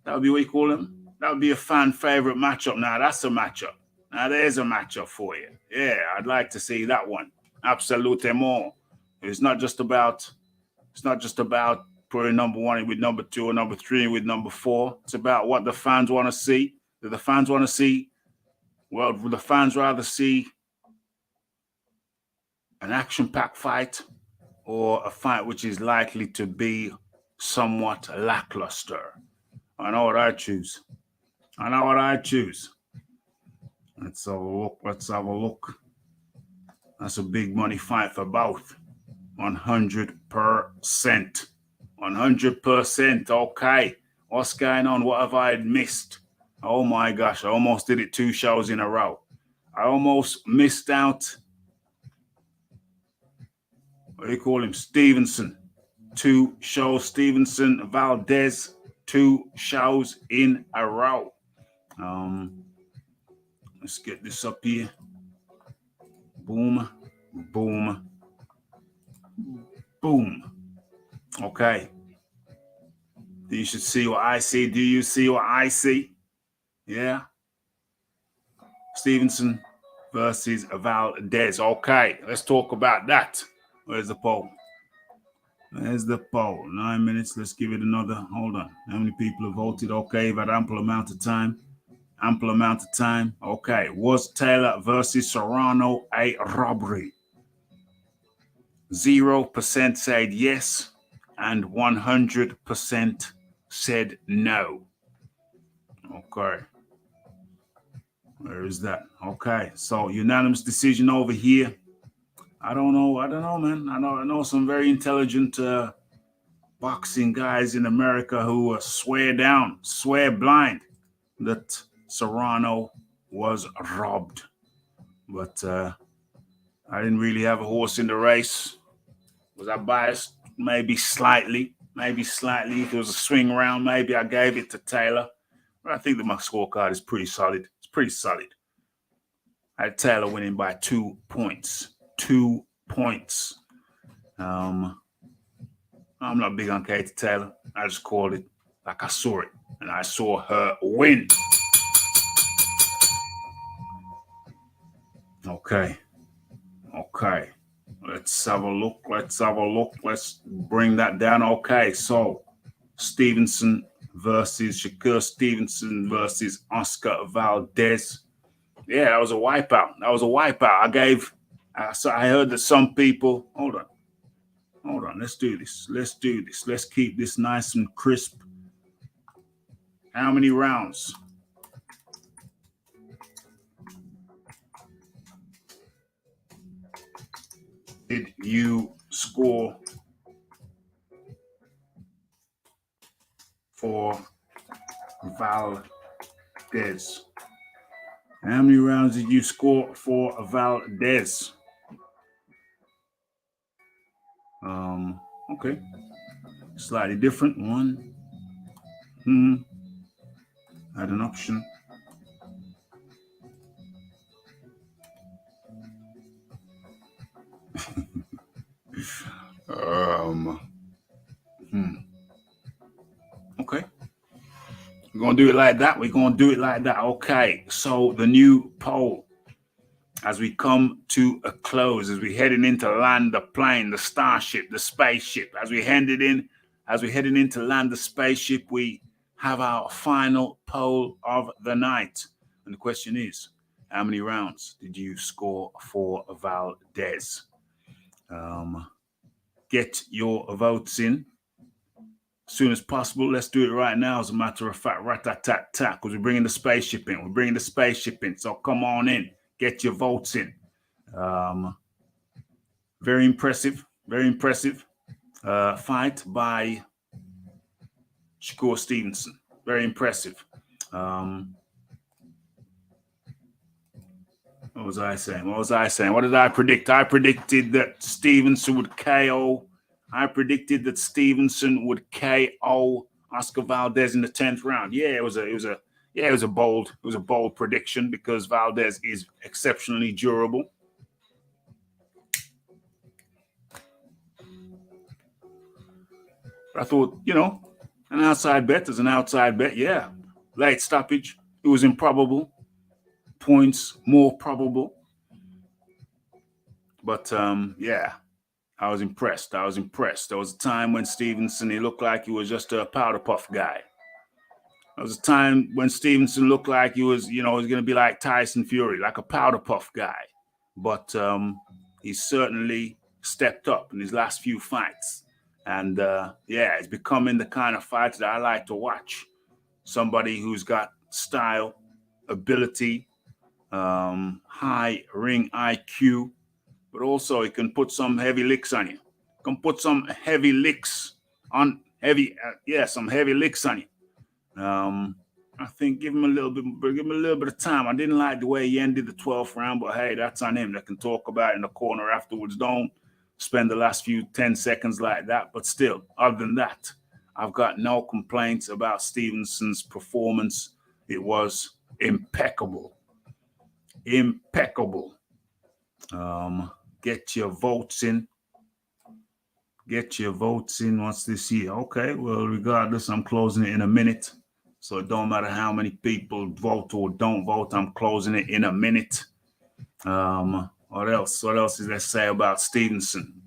That would be what you call them. That would be a fan favorite matchup. Now that's a matchup. Now there's a matchup for you. Yeah, I'd like to see that one. Absolutely more. It's not just about putting number 1 with number 2 or number 3 with number 4. It's about what the fans want to see. Do the fans want to see? Well, would the fans rather see an action-packed fight or a fight which is likely to be somewhat lackluster? I know what I choose. I know what I choose. Let's have a look. Let's have a look. That's a big money fight for both. 100%. 100%. Okay. What's going on? What have I missed? Oh my gosh. I almost did it 2 shows in a row. I almost missed out. What do you call him? Stevenson. 2 shows. Stevenson Valdez. 2 shows in a row. Let's get this up here. Boom, boom, boom. Okay. You should see what I see. Do you see what I see? Yeah. Stevenson versus Valdez. Okay, let's talk about that. Where's the poll? There's the poll. 9 minutes. Let's give it another. Hold on. How many people have voted? Okay, you've had ample amount of time. Ample amount of time. Okay. Was Taylor versus Serrano a robbery? 0% said yes, and 100% said no. Okay. Where is that? Okay. So unanimous decision over here. I don't know, man. I know some very intelligent boxing guys in America who swear blind that Serrano was robbed. But I didn't really have a horse in the race. Was I biased? Maybe slightly. If it was a swing round, maybe I gave it to Taylor. But I think that my scorecard is pretty solid. It's pretty solid. I had Taylor winning by 2 points. 2 points. I'm not big on Katie Taylor. I just called it like I saw it. And I saw her win. Okay. Let's have a look. Let's bring that down. Okay, so Stevenson versus Shakur Stevenson versus Oscar Valdez. Yeah, that was a wipeout. I heard that some people. Hold on. Let's do this. Let's keep this nice and crisp. How many rounds? Did you score for Valdez? How many rounds did you score for Valdez? Okay. Slightly different. 1. Add an option. Okay. We're going to do it like that. Okay. So the new poll, as we come to a close, as we're heading into land, the plane, the starship, the spaceship, as we're heading into land, the spaceship, we have our final poll of the night. And the question is, how many rounds did you score for Valdez? Get your votes in as soon as possible. Let's do it right now. As a matter of fact, rat-tat-tat-tat, because we're bringing the spaceship in. So come on in. Get your votes in. Very impressive fight by Shakur Stevenson. Very impressive. What was I saying? What did I predict? I predicted that Stevenson would KO. Oscar Valdez in the 10th round. Yeah, it was a bold prediction because Valdez is exceptionally durable. But I thought, an outside bet is an outside bet. Yeah, late stoppage. It was improbable. Points more probable. But yeah, I was impressed. There was a time when Stevenson, he looked like he was just a powder puff guy. There was a time when Stevenson looked like he was, he was going to be like Tyson Fury, like a powder puff guy. But he certainly stepped up in his last few fights. And he's becoming the kind of fighter that I like to watch. Somebody who's got style, ability, high ring IQ, but also he can put some heavy licks on you. Some heavy licks on you. I think give him a little bit of time. I didn't like the way he ended the 12th round, but hey, that's on him. They can talk about it in the corner afterwards. Don't spend the last 10 seconds like that. But still, other than that, I've got no complaints about Stevenson's performance. It was impeccable. Get your votes in. What's this year? Okay, well, regardless, I'm closing it in a minute. So it don't matter how many people vote or don't vote. I'm closing it in a minute. What else? What else is there to say about Stevenson?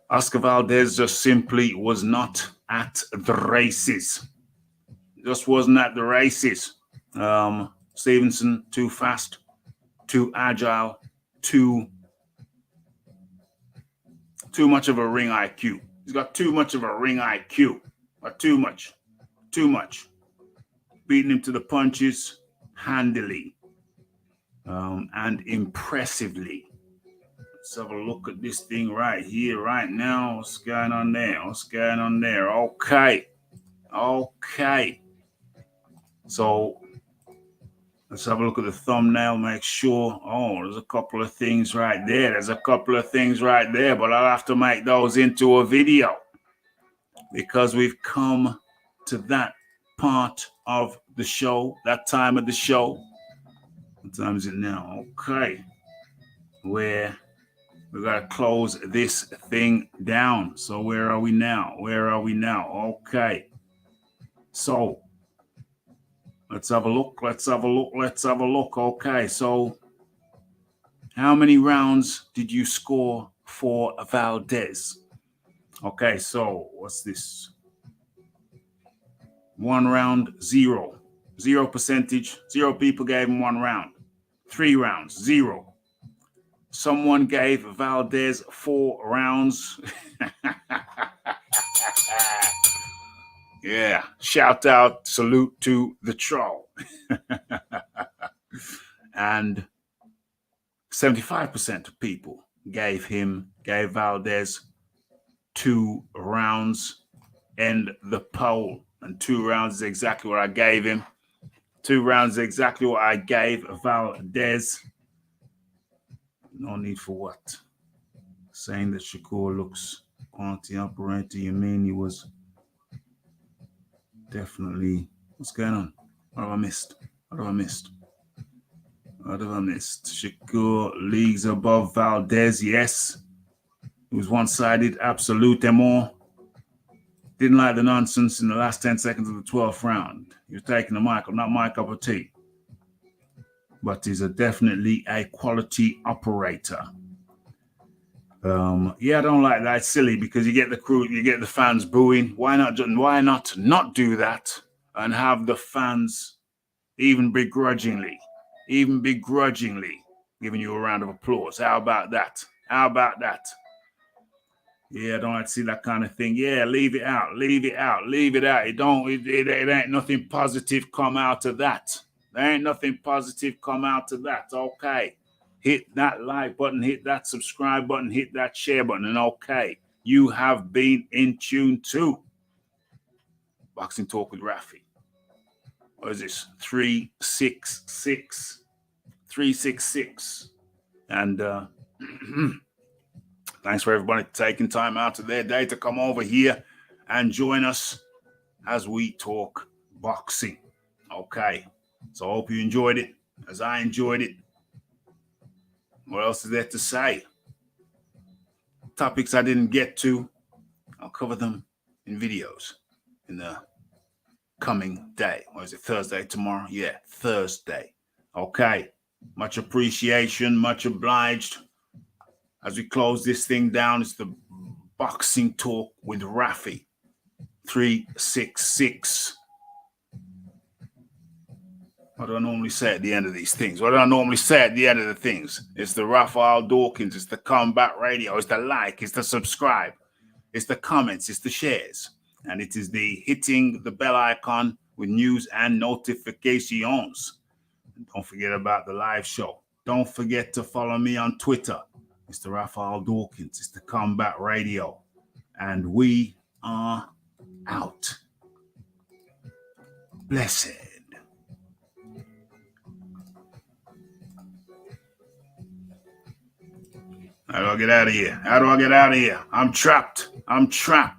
Oscar Valdez just simply was not at the races. Just wasn't at the races. Stevenson, too fast, too agile, too much of a ring IQ. He's got too much of a ring IQ. Too much. Beating him to the punches handily and impressively. Let's have a look at this thing right here, right now. What's going on there? Okay. So let's have a look at the thumbnail, make sure. Oh, there's a couple of things right there. But I'll have to make those into a video because we've come to that part of the show, that time of the show. What time is it now? Okay. Where we got to close this thing down. So where are we now? Okay. So let's have a look. Okay. So how many rounds did you score for Valdez? Okay. So what's this? 1 round, 0. 0 percentage. 0 people gave him 1 round. 3 rounds, 0. Someone gave Valdez 4 rounds. Yeah. Shout out, salute to the troll. And 75% of people gave Valdez 2 rounds in the poll. And 2 rounds is exactly what I gave him. 2 rounds is exactly what I gave Valdez. No need for what? Saying that Shakur looks quality operator. You mean he was definitely... What's going on? What have I missed? Shakur leagues above Valdez, yes. It was one-sided, absolute more. Didn't like the nonsense in the last 10 seconds of the 12th round. He was taking the mic, not my cup of tea. But he's definitely a quality operator. I don't like that. It's silly because you get the crew, you get the fans booing. Why not do that and have the fans even begrudgingly giving you a round of applause? How about that? Yeah, I don't like to see that kind of thing. Yeah, leave it out. It ain't nothing positive come out of that. Okay. Hit that like button, hit that subscribe button, hit that share button, and okay. You have been in tune to Boxing Talk with Rafi. What is this? 366. And thanks for everybody taking time out of their day to come over here and join us as we talk boxing. Okay. So I hope you enjoyed it as I enjoyed it. What else is there to say? Topics I didn't get to, I'll cover them in videos in the coming day. Or is it Thursday tomorrow? Yeah, Thursday. Okay. Much appreciation, much obliged. As we close this thing down, it's the Boxing Talk with Rafi. 366. What do I normally say at the end of these things? What do I normally say at the end of the things? It's the Raphael Dawkins, it's the Combat Radio, it's the like, it's the subscribe, it's the comments, it's the shares, and it is the hitting the bell icon with news and notifications. And don't forget about the live show. Don't forget to follow me on Twitter. It's the Raphael Dawkins, it's the Combat Radio, and we are out. Blessed. How do I get out of here? How do I get out of here? I'm trapped. I'm trapped.